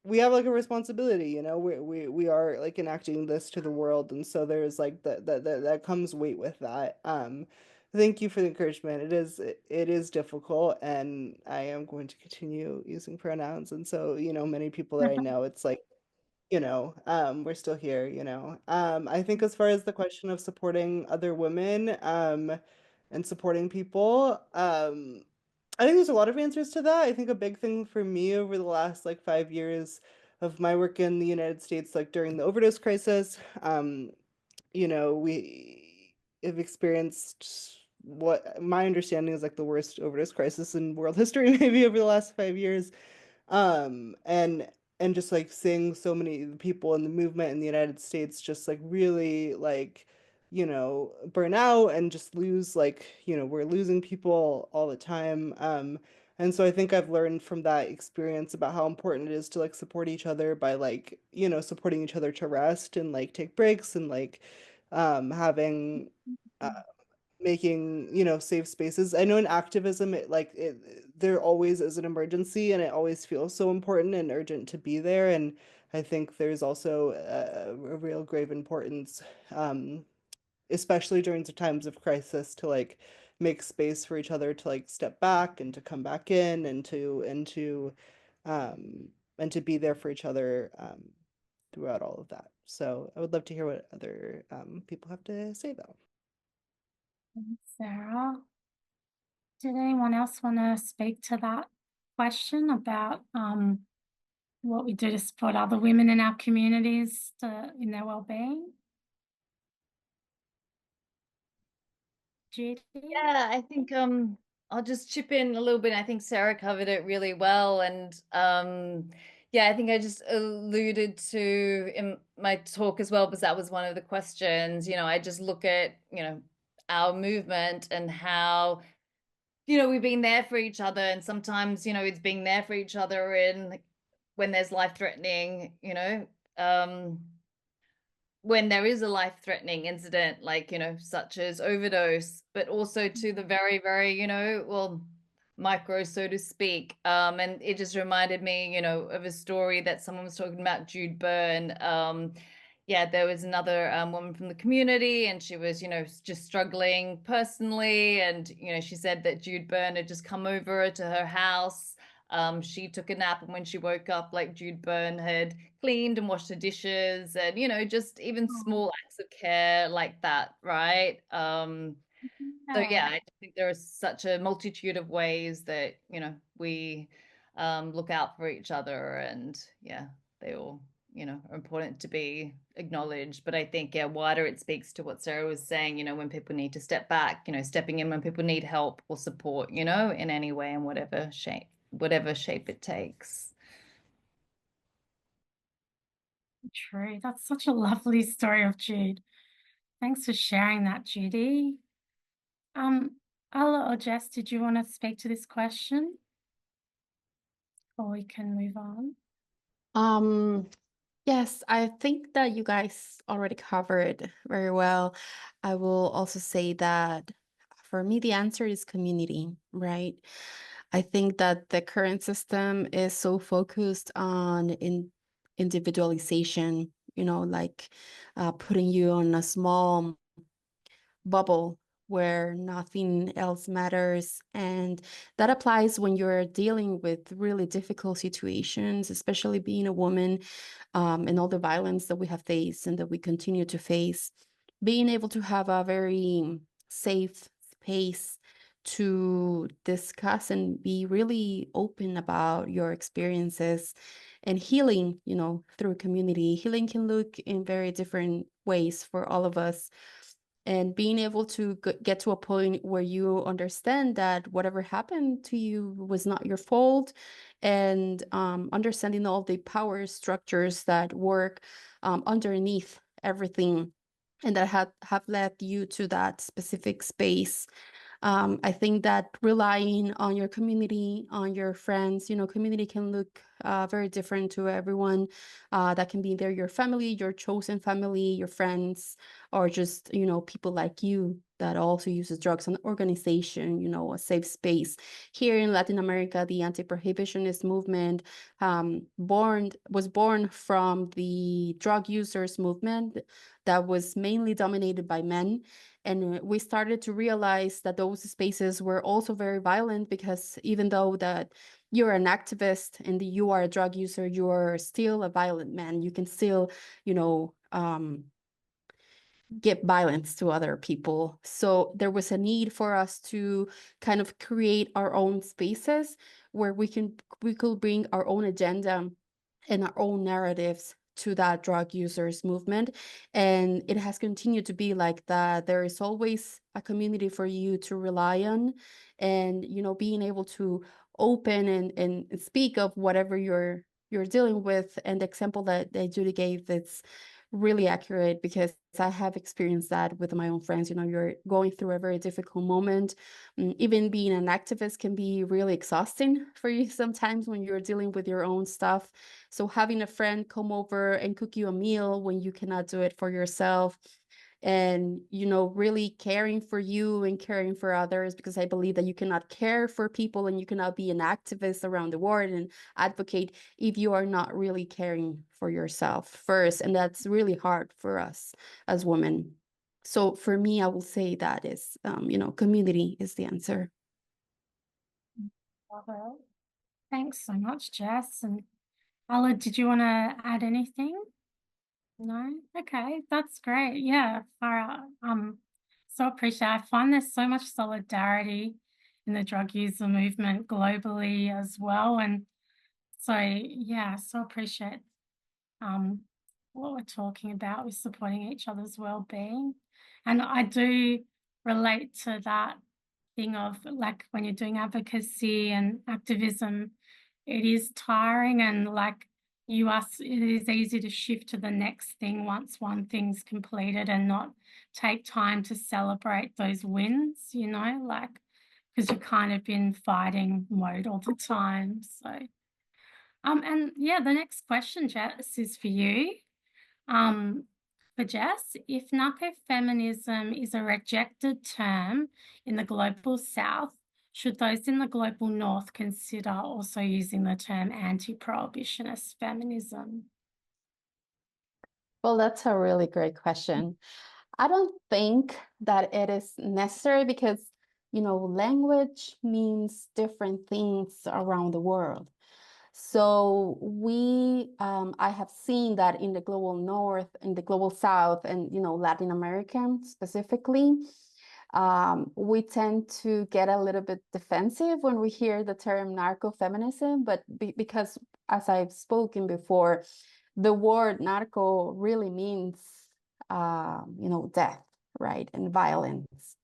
We have like a responsibility, we are like enacting this to the world, and so there's like that comes weight with that. Thank you for the encouragement. It is difficult, and I am going to continue using pronouns, and so many people that I know, it's like we're still here. I think as far as the question of supporting other women and supporting people, I think there's a lot of answers to that. I think a big thing for me over the last like 5 years of my work in the United States, like during the overdose crisis, we have experienced what my understanding is like the worst overdose crisis in world history, maybe over the last 5 years. And just like seeing so many people in the movement in the United States just like really like burn out and just lose, like we're losing people all the time. And so I think I've learned from that experience about how important it is to like support each other by like supporting each other to rest and like take breaks and like having making, you know, safe spaces. I know in activism, there always is an emergency, and it always feels so important and urgent to be there. And I think there's also a real grave importance, especially during the times of crisis, to like make space for each other to like step back and to come back in, um, and to be there for each other throughout all of that. So I would love to hear what other people have to say, though. Thanks, Sarah. Did anyone else want to speak to that question about what we do to support other women in our communities in their well-being? Judy? Yeah, I think I'll just chip in a little bit. I think Sarah covered it really well. And yeah, I think I just alluded to in my talk as well, because that was one of the questions. You know, I just look at, you know, our movement and how, you know, we've been there for each other. And sometimes, you know, it's being there for each other in when there's life-threatening, you know, when there is a life-threatening incident, like, you know, such as overdose, but also to the very, very, you know, well, micro, so to speak. And it just reminded me, you know, of a story that someone was talking about, Jude Byrne. Yeah, there was another woman from the community, and she was, you know, just struggling personally. And, you know, she said that Jude Byrne had just come over to her house. She took a nap, and when she woke up, like, Jude Byrne had cleaned and washed the dishes, and, you know, just even small acts of care like that, right? So yeah, I think there is such a multitude of ways that, you know, we look out for each other, and yeah, they all, you know, are important to be acknowledged. But I think, yeah, wider it speaks to what Sarah was saying, you know, when people need to step back, you know, stepping in when people need help or support, you know, in any way and whatever shape it takes. True. That's such a lovely story of Jude. Thanks for sharing that, Judy. Ella or Jess, did you want to speak to this question? Or we can move on. Yes, I think that you guys already covered very well. I will also say that for me, the answer is community, right? I think that the current system is so focused on individualization, you know, like putting you on a small bubble where nothing else matters. And that applies when you're dealing with really difficult situations, especially being a woman, and all the violence that we have faced and that we continue to face. Being able to have a very safe space to discuss and be really open about your experiences and healing, you know, through community. Healing can look in very different ways for all of us, and being able to get to a point where you understand that whatever happened to you was not your fault, and understanding all the power structures that work underneath everything and that have led you to that specific space. I think that relying on your community, on your friends, you know, community can look very different to everyone. That can be there, your family, your chosen family, your friends, or just, you know, people like you that also uses drugs, an organization, you know, a safe space. Here in Latin America, the anti-prohibitionist movement was born from the drug users movement that was mainly dominated by men. And we started to realize that those spaces were also very violent, because even though that you're an activist and you are a drug user, you're still a violent man. You can still, you know, give violence to other people. So there was a need for us to kind of create our own spaces where we could bring our own agenda and our own narratives to that drug users movement. And it has continued to be like that. There is always a community for you to rely on, and, you know, being able to open and speak of whatever you're dealing with. And the example that Judy gave, it's really accurate, because I have experienced that with my own friends. You know, you're going through a very difficult moment. Even being an activist can be really exhausting for you sometimes when you're dealing with your own stuff. So having a friend come over and cook you a meal when you cannot do it for yourself, and, you know, really caring for you and caring for others, because I believe that you cannot care for people and you cannot be an activist around the world and advocate if you are not really caring for yourself first. And that's really hard for us as women. So for me, I will say that is, you know, community is the answer. Well, thanks so much, Jess. And Ella, did you want to add anything? No? Okay, that's great. Yeah, far out. So appreciate. I find there's so much solidarity in the drug user movement globally as well. And so yeah, so appreciate um what we're talking about with supporting each other's well-being. And I do relate to that thing of like when you're doing advocacy and activism, it is tiring, and like it is easy to shift to the next thing once one thing's completed and not take time to celebrate those wins, you know, like because you've kind of been fighting mode all the time. So and yeah, the next question, Jess, is for you. Um, for Jess, if narcofeminism is a rejected term in the global south, should those in the global north consider also using the term anti-prohibitionist feminism? Well, that's a really great question. I don't think that it is necessary because, you know, language means different things around the world. So I have seen that in the global north, in the global south, and, you know, Latin American specifically, we tend to get a little bit defensive when we hear the term narcofeminism, but because, as I've spoken before, the word narco really means, you know, death, right, and violence.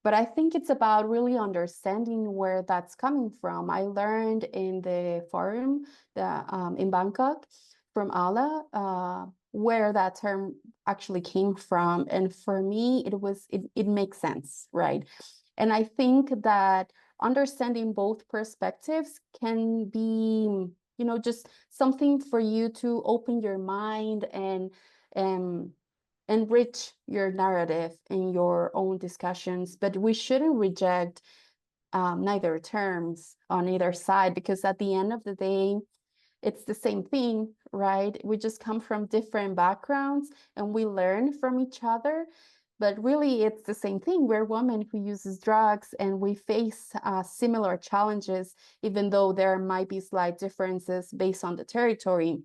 But I think it's about really understanding where that's coming from. I learned in the forum in Bangkok from Ala where that term actually came from. And for me, it makes sense, right? And I think that understanding both perspectives can be, you know, just something for you to open your mind and enrich your narrative in your own discussions, but we shouldn't reject neither terms on either side, because at the end of the day, it's the same thing, right? We just come from different backgrounds and we learn from each other. But really, it's the same thing. We're women who uses drugs and we face similar challenges, even though there might be slight differences based on the territory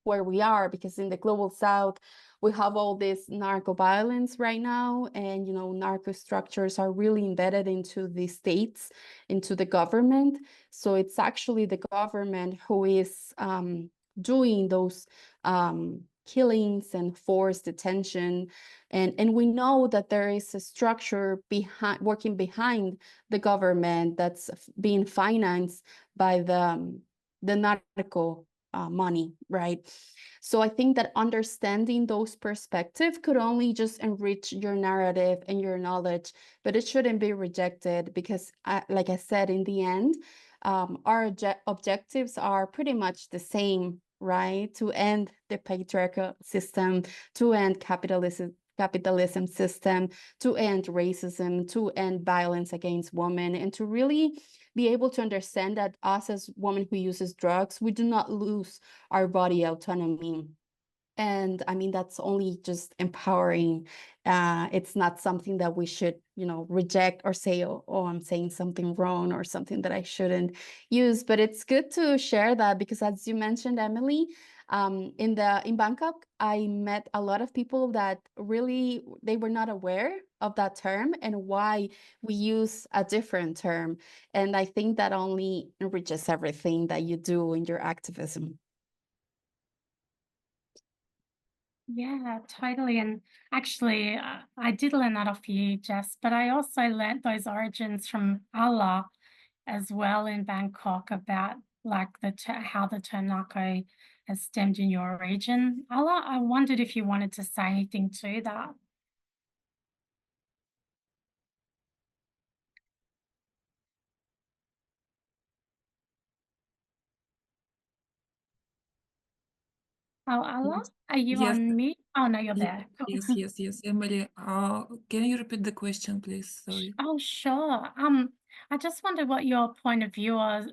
where we are, because in the global south, we have all this narco violence right now, and, you know, narco structures are really embedded into the states, into the government. So it's actually the government who is doing those killings and forced detention. And we know that there is a structure working behind the government that's being financed by the narco money, right? So I think that understanding those perspectives could only just enrich your narrative and your knowledge, but it shouldn't be rejected because, like I said, in the end, our objectives are pretty much the same, right? To end the patriarchal system, to end capitalism system, to end racism, to end violence against women, and to really be able to understand that us as women who uses drugs, we do not lose our body autonomy. And I mean, that's only just empowering. It's not something that we should, you know, reject or say, oh, I'm saying something wrong or something that I shouldn't use. But it's good to share that because, as you mentioned, Emily, in Bangkok, I met a lot of people that really, they were not aware of that term and why we use a different term. And I think that only enriches everything that you do in your activism. Yeah, totally. And actually, I did learn that off you, Jess, but I also learned those origins from Allah as well in Bangkok about like how the term narco has stemmed in your region. Allah, I wondered if you wanted to say anything to that. Oh, Allah, are you Yes, on mute? Oh, no, you're ye- there. Cool. yes, Emily. Can you repeat the question, please? Sorry. Oh, sure. I just wondered what your point of view of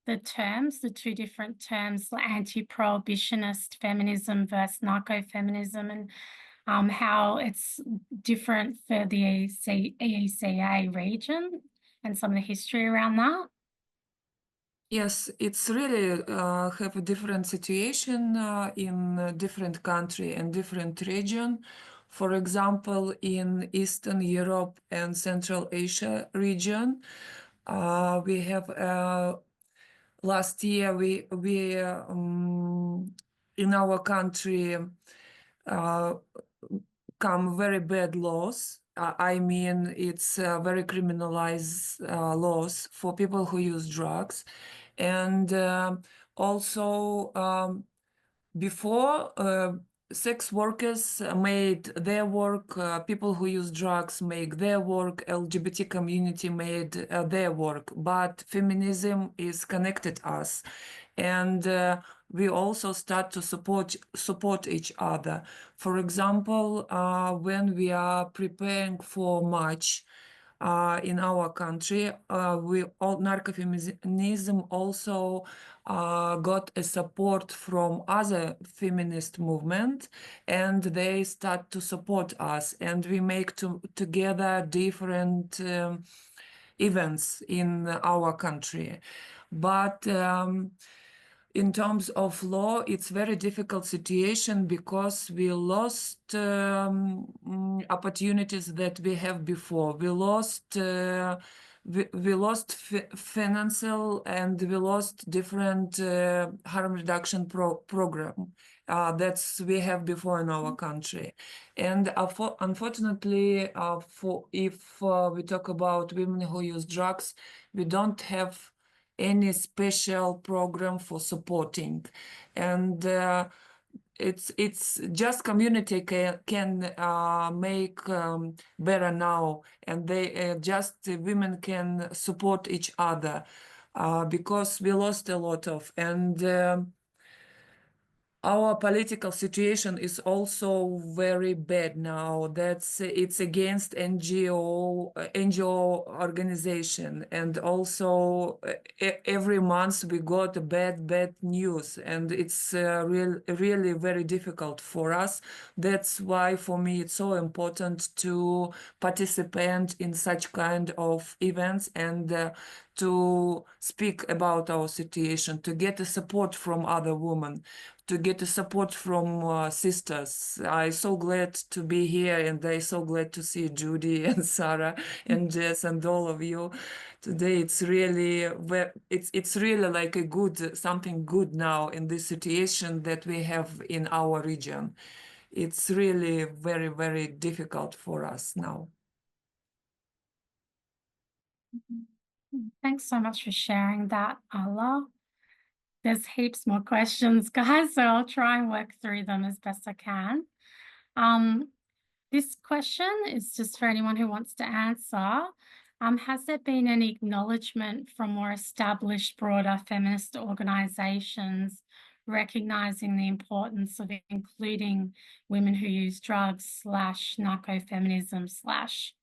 the terms, the two different terms, like anti-prohibitionist feminism versus narco-feminism, and how it's different for the EECA region and some of the history around that. Yes, it's really have a different situation in a different country and different region. For example, in Eastern Europe and Central Asia region, we have last year we in our country come very bad laws. I mean, it's very criminalized laws for people who use drugs. And also, before, sex workers made their work, people who use drugs make their work, LGBT community made their work, but feminism is connected us. And we also start to support each other. For example, when we are preparing for march in our country, Narcofeminism also got a support from other feminist movement, and they start to support us, and we make together different events in our country. But in terms of law, it's very difficult situation because we lost opportunities that we have before. We lost financial, and we lost different harm reduction program that's we have before in our country. And unfortunately, if we talk about women who use drugs, we don't have any special program for supporting. And it's just community can make better now, and they just women can support each other because we lost a lot of, and our political situation is also very bad now. It's against NGO organization, and also every month we got bad news, and it's really very difficult for us. That's why for me it's so important to participate in such kind of events and to speak about our situation, to get the support from other women, to get the support from sisters. I'm so glad to be here, and I'm so glad to see Judy and Sarah and Jess and all of you today. It's really it's really like a good something good now in this situation that we have in our region. It's really very difficult for us now. Thanks so much for sharing that, Allah. There's heaps more questions, guys, so I'll try and work through them as best I can. This question is just for anyone who wants to answer. Has there been any acknowledgement from more established, broader feminist organisations recognising the importance of including women who use drugs / narcofeminism /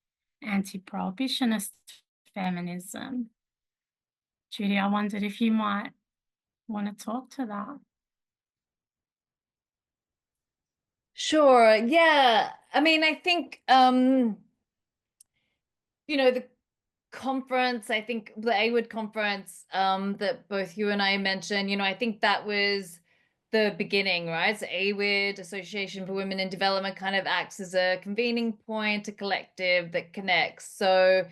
anti-prohibitionist feminism? Judy, I wondered if you might want to talk to that. Sure. Yeah. I mean, I think, the conference, I think the AIVL conference that both you and I mentioned, I think that was the beginning, right? So AIVL, Association for Women in Development, kind of acts as a convening point, a collective that connects. So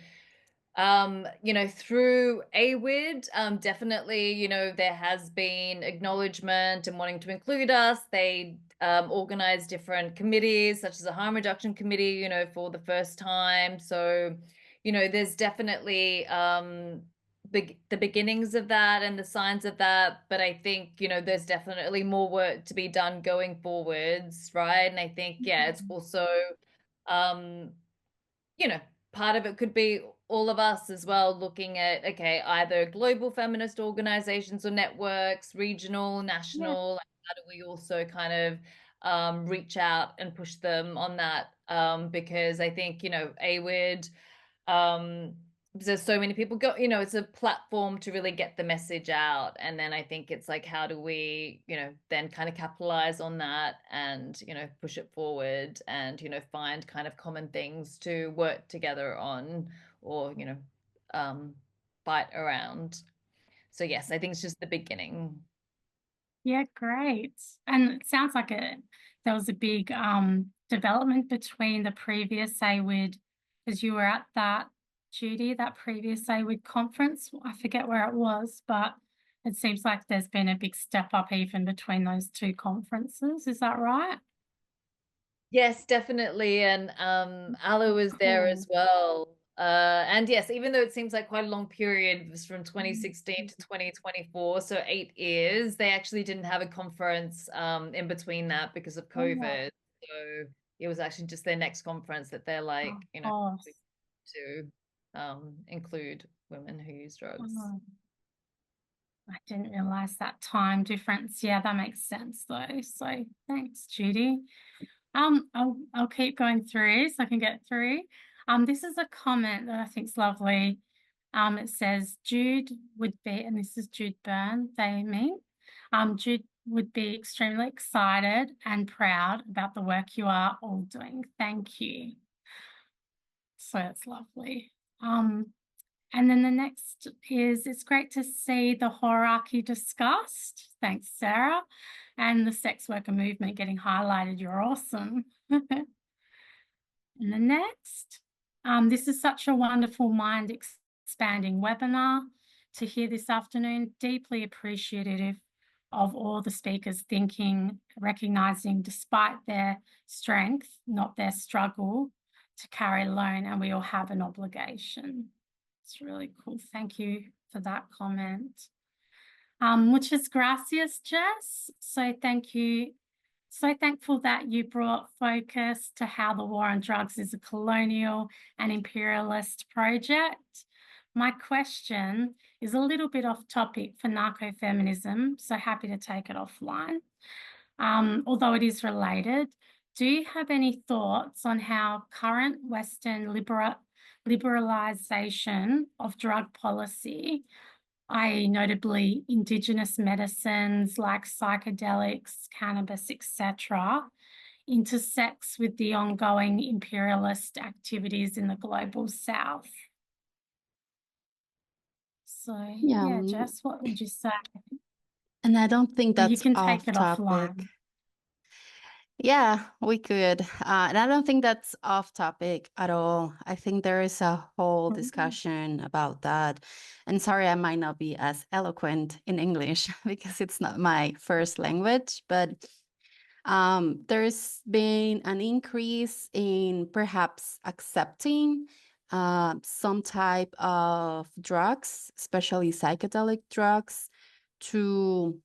through AIVL, definitely, there has been acknowledgement and wanting to include us. They organize different committees, such as a harm reduction committee, for the first time. So, there's definitely the beginnings of that and the signs of that. But I think, there's definitely more work to be done going forwards, right? And I think, yeah, it's also, part of it could be all of us as well, looking at, okay, either global feminist organizations or networks, regional, national, how do we also kind of reach out and push them on that? Because I think, AWID, there's so many people go, it's a platform to really get the message out. And then I think it's like, how do we, then kind of capitalize on that and, push it forward and, find kind of common things to work together on or, fight around. So yes, I think it's just the beginning. Yeah, great. And it sounds like there was a big development between the previous AWID, because you were at that, Judy, that previous AWID conference. I forget where it was, but it seems like there's been a big step up even between those two conferences. Is that right? Yes, definitely. And Aloe was there as well. And yes, even though it seems like quite a long period, it was from 2016 to 2024, so 8 years, they actually didn't have a conference in between that because of COVID. So it was actually just their next conference that they're like, to include women who use drugs. I didn't realize that time difference. Yeah, that makes sense though. So thanks, Judy. I'll keep going through so I can get through. This is a comment that I think is lovely. It says Jude would be, and this is Jude Byrne, they mean. Jude would be extremely excited and proud about the work you are all doing. Thank you. So it's lovely. And then the next is, it's great to see the hierarchy discussed. Thanks, Sarah. And the sex worker movement getting highlighted. You're awesome. And the next, this is such a wonderful mind expanding webinar to hear this afternoon. Deeply appreciative of all the speakers thinking, recognizing despite their strength, not their struggle, to carry alone, and we all have an obligation. It's really cool. Thank you for that comment. Muchas gracias, Jess. So thank you. So thankful that you brought focus to how the war on drugs is a colonial and imperialist project. My question is a little bit off topic for narcofeminism, so happy to take it offline. Although it is related, do you have any thoughts on how current Western liberalisation of drug policy, i.e. notably Indigenous medicines like psychedelics, cannabis, etc., intersects with the ongoing imperialist activities in the global South? So, yeah, Jess, what would you say? And I don't think that's you can off take it topic. offline. Yeah, we could. And I don't think that's off topic at all. I think there is a whole discussion about that. And sorry, I might not be as eloquent in English because it's not my first language, but there's been an increase in perhaps accepting some type of drugs, especially psychedelic drugs, to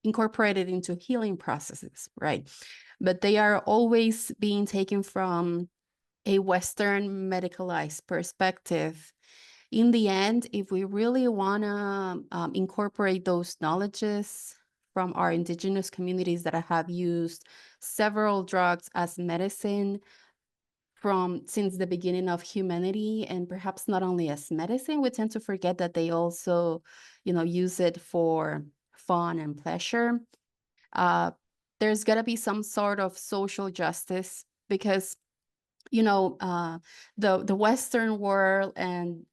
incorporated into healing processes, right? But they are always being taken from a Western medicalized perspective. In the end, if we really want to incorporate those knowledges from our Indigenous communities that have used several drugs as medicine since the beginning of humanity, and perhaps not only as medicine, we tend to forget that they also, use it for fun and pleasure. There's got to be some sort of social justice because, the Western world and,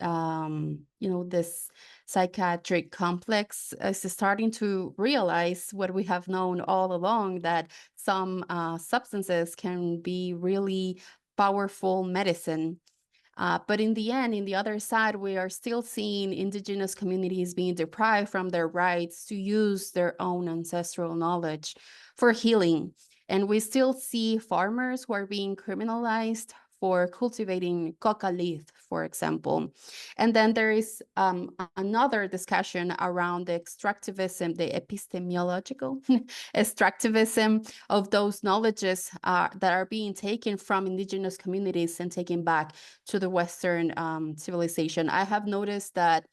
this psychiatric complex is starting to realize what we have known all along, that some substances can be really powerful medicine. But in the end, in the other side, we are still seeing Indigenous communities being deprived from their rights to use their own ancestral knowledge for healing. And we still see farmers who are being criminalized for cultivating coca leaf, for example. And then there is another discussion around the extractivism, the epistemological extractivism of those knowledges that are being taken from Indigenous communities and taken back to the Western civilization. I have noticed that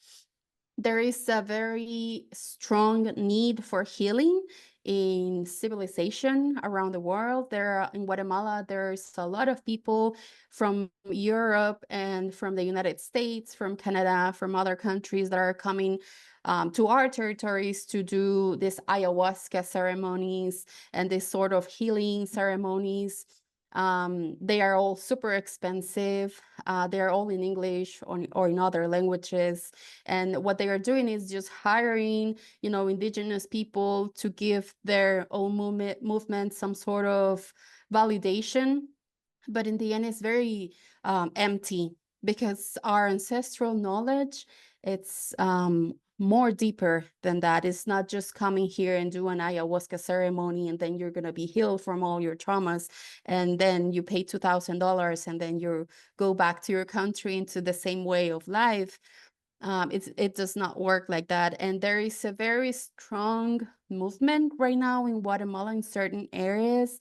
there is a very strong need for healing in civilization around the world. In Guatemala, there's a lot of people from Europe and from the United States, from Canada, from other countries that are coming to our territories to do these ayahuasca ceremonies and this sort of healing ceremonies. They are all super expensive. They are all in English or in other languages. And what they are doing is just hiring, indigenous people to give their own movement some sort of validation. But in the end, it's very empty, because our ancestral knowledge, it's more deeper than that. It's not just coming here and do an ayahuasca ceremony and then you're going to be healed from all your traumas, and then you pay $2,000 and then you go back to your country into the same way of life. It does not work like that. And there is a very strong movement right now in Guatemala in certain areas,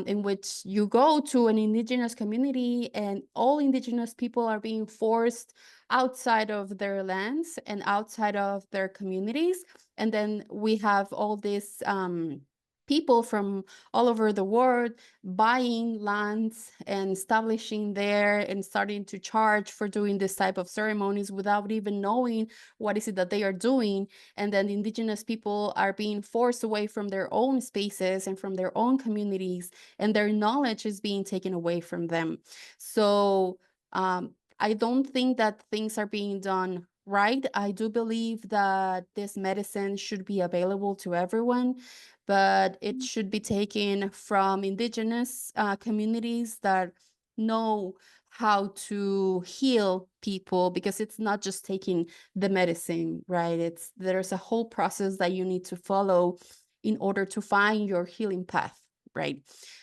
in which you go to an indigenous community and all indigenous people are being forced outside of their lands and outside of their communities. And then we have all these people from all over the world buying lands and establishing there and starting to charge for doing this type of ceremonies without even knowing what is it that they are doing. And then the indigenous people are being forced away from their own spaces and from their own communities, and their knowledge is being taken away from them. So I don't think that things are being done right. I do believe that this medicine should be available to everyone, but it should be taken from indigenous communities that know how to heal people, because it's not just taking the medicine, right? There's a whole process that you need to follow in order to find your healing path, right?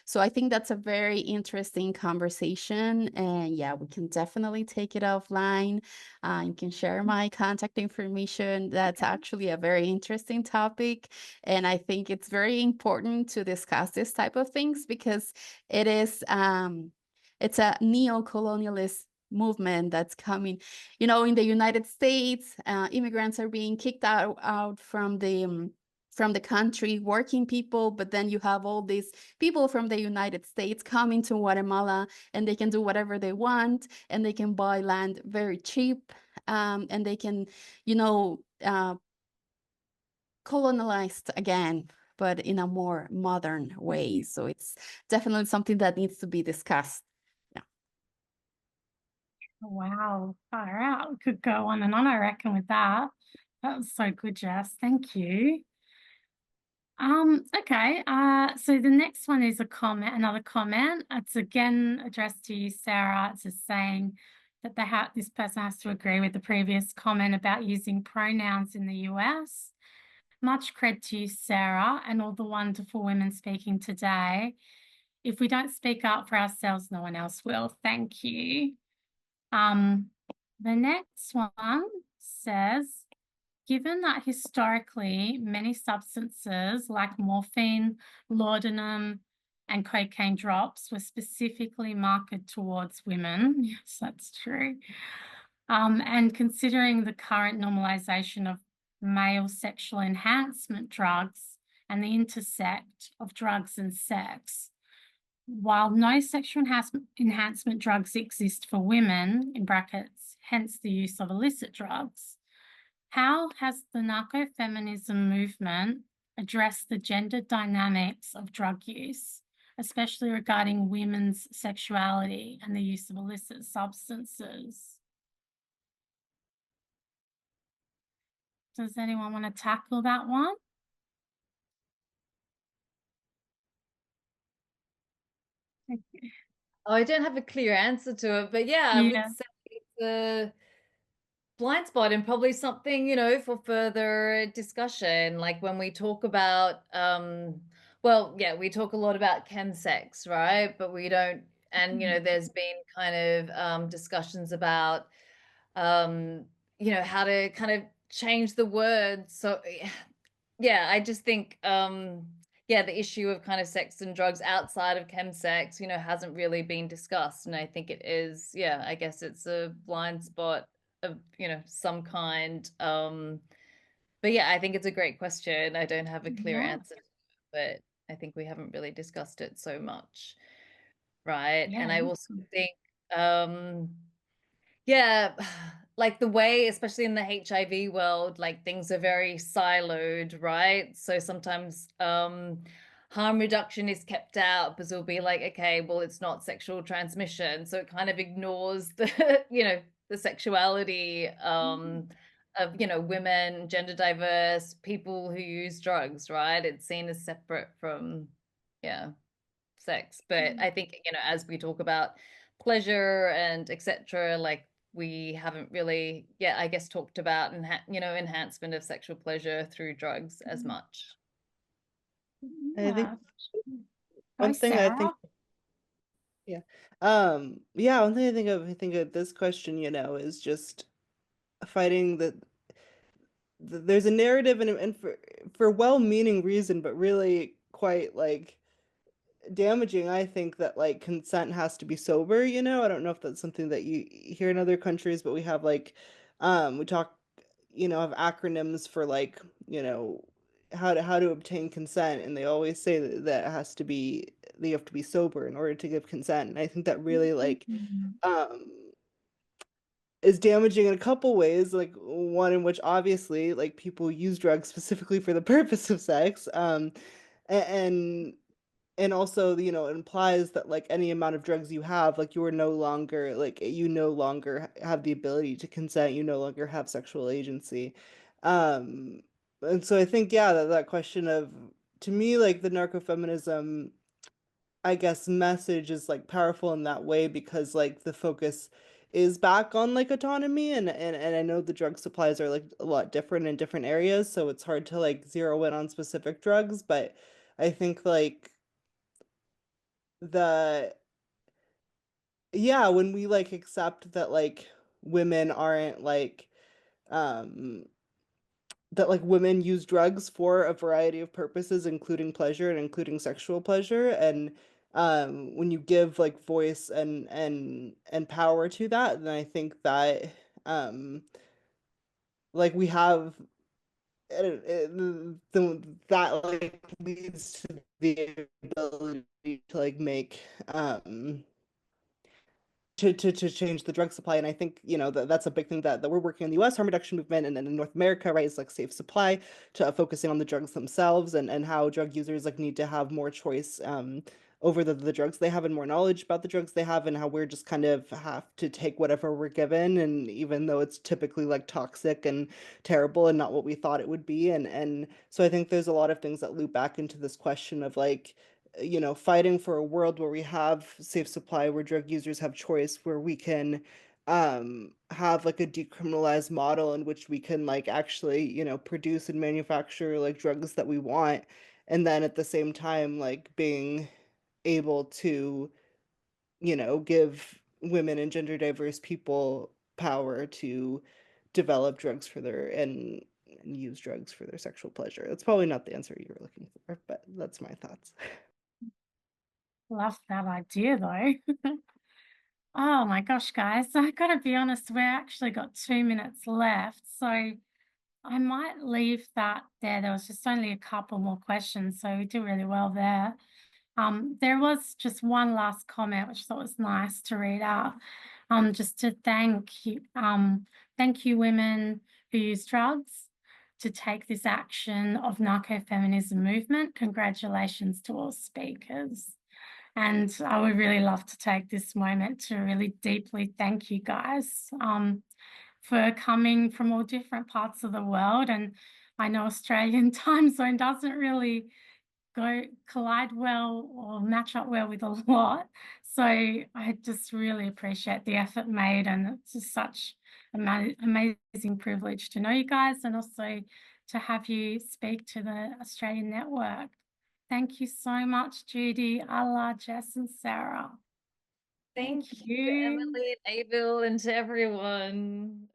So I think that's a very interesting conversation, and yeah, we can definitely take it offline. You can share my contact information. That's actually a very interesting topic, and I think it's very important to discuss this type of things, because it's a neo-colonialist movement that's coming. In the United States, immigrants are being kicked out from the country, working people, but then you have all these people from the United States coming to Guatemala, and they can do whatever they want, and they can buy land very cheap, and they can, colonized again, but in a more modern way. So it's definitely something that needs to be discussed. Yeah. Wow, far out. We could go on and on, I reckon, with that. That was so good, Jess. Thank you. Okay, so the next one is another comment. It's again addressed to you, Sarah. It's just saying that this person has to agree with the previous comment about using pronouns in the US. Much cred to you, Sarah, and all the wonderful women speaking today. If we don't speak up for ourselves, no one else will. Thank you. The next one says, given that historically many substances like morphine, laudanum, and cocaine drops were specifically marketed towards women, yes, that's true, and considering the current normalization of male sexual enhancement drugs and the intersect of drugs and sex, while no sexual enhancement drugs exist for women, in brackets, hence the use of illicit drugs, how has the narcofeminism movement addressed the gender dynamics of drug use, especially regarding women's sexuality and the use of illicit substances? Does anyone want to tackle that one? Oh, I don't have a clear answer to it, but yeah, I would say it's a blind spot and probably something, for further discussion. Like when we talk about, we talk a lot about chemsex, right? But we don't, and, there's been kind of discussions about, how to kind of change the words. So yeah, I just think, the issue of kind of sex and drugs outside of chemsex, hasn't really been discussed. And I think it is, I guess it's a blind spot of, some kind. But yeah, I think it's a great question. I don't have a clear answer. but I think we haven't really discussed it so much, right? Yeah. And I also think, yeah, like the way, especially in the HIV world, like things are very siloed, right? So sometimes harm reduction is kept out because it'll be like, okay, well, it's not sexual transmission. So it kind of ignores the, the sexuality of, women, gender diverse, people who use drugs, right? It's seen as separate from, yeah, sex. But I think, as we talk about pleasure and etc., like we haven't really, I guess, talked about enhancement of sexual pleasure through drugs as much. I think Hi, one thing I think, Sarah. yeah, one thing I think of this question, is just fighting there's a narrative and for well-meaning reason, but really quite like damaging, I think, that like consent has to be sober, I don't know if that's something that you hear in other countries, but we have like we talk, have acronyms for like, how to obtain consent, and they always say that it has to be, that you have to be sober in order to give consent. And I think that really like is damaging in a couple ways, like one in which obviously like people use drugs specifically for the purpose of sex, and also, it implies that like any amount of drugs you have, like you no longer have the ability to consent, you no longer have sexual agency. um and so I think, yeah, that question of, to me, like the narcofeminism, I guess, message is like powerful in that way, because like the focus is back on like autonomy, and I know the drug supplies are like a lot different in different areas, so it's hard to like zero in on specific drugs, but I think like the yeah, when we like accept that like women aren't like um that like women use drugs for a variety of purposes, including pleasure and including sexual pleasure, and when you give like voice and power to that, then I think that um like we have that like leads to the ability to like make to change the drug supply. And I think, that's a big thing that we're working on, the US harm reduction movement, and then in North America, right, is like safe supply, to focusing on the drugs themselves, and how drug users like need to have more choice over the drugs they have, and more knowledge about the drugs they have, and how we're just kind of have to take whatever we're given, and even though it's typically like toxic and terrible and not what we thought it would be. And so I think there's a lot of things that loop back into this question of like, fighting for a world where we have safe supply, where drug users have choice, where we can have like a decriminalized model in which we can like actually, produce and manufacture like drugs that we want, and then at the same time like being able to, give women and gender diverse people power to develop drugs for and use drugs for their sexual pleasure. That's probably not the answer you were looking for, but that's my thoughts. Love that idea though. Oh my gosh, guys, I gotta be honest, we're actually got 2 minutes left. So I might leave that there. There was just only a couple more questions, so we did really well there. There was just one last comment, which I thought was nice to read out. Just to thank you, women who use drugs to take this action of narco-feminism movement. Congratulations to all speakers. And I would really love to take this moment to really deeply thank you guys for coming from all different parts of the world. And I know Australian time zone doesn't really collide well or match up well with a lot. So I just really appreciate the effort made, and it's just such amazing privilege to know you guys, and also to have you speak to the Australian network. Thank you so much, Judy, Alla, Jess, and Sarah. Thank you, Emily and AIVL, and to everyone.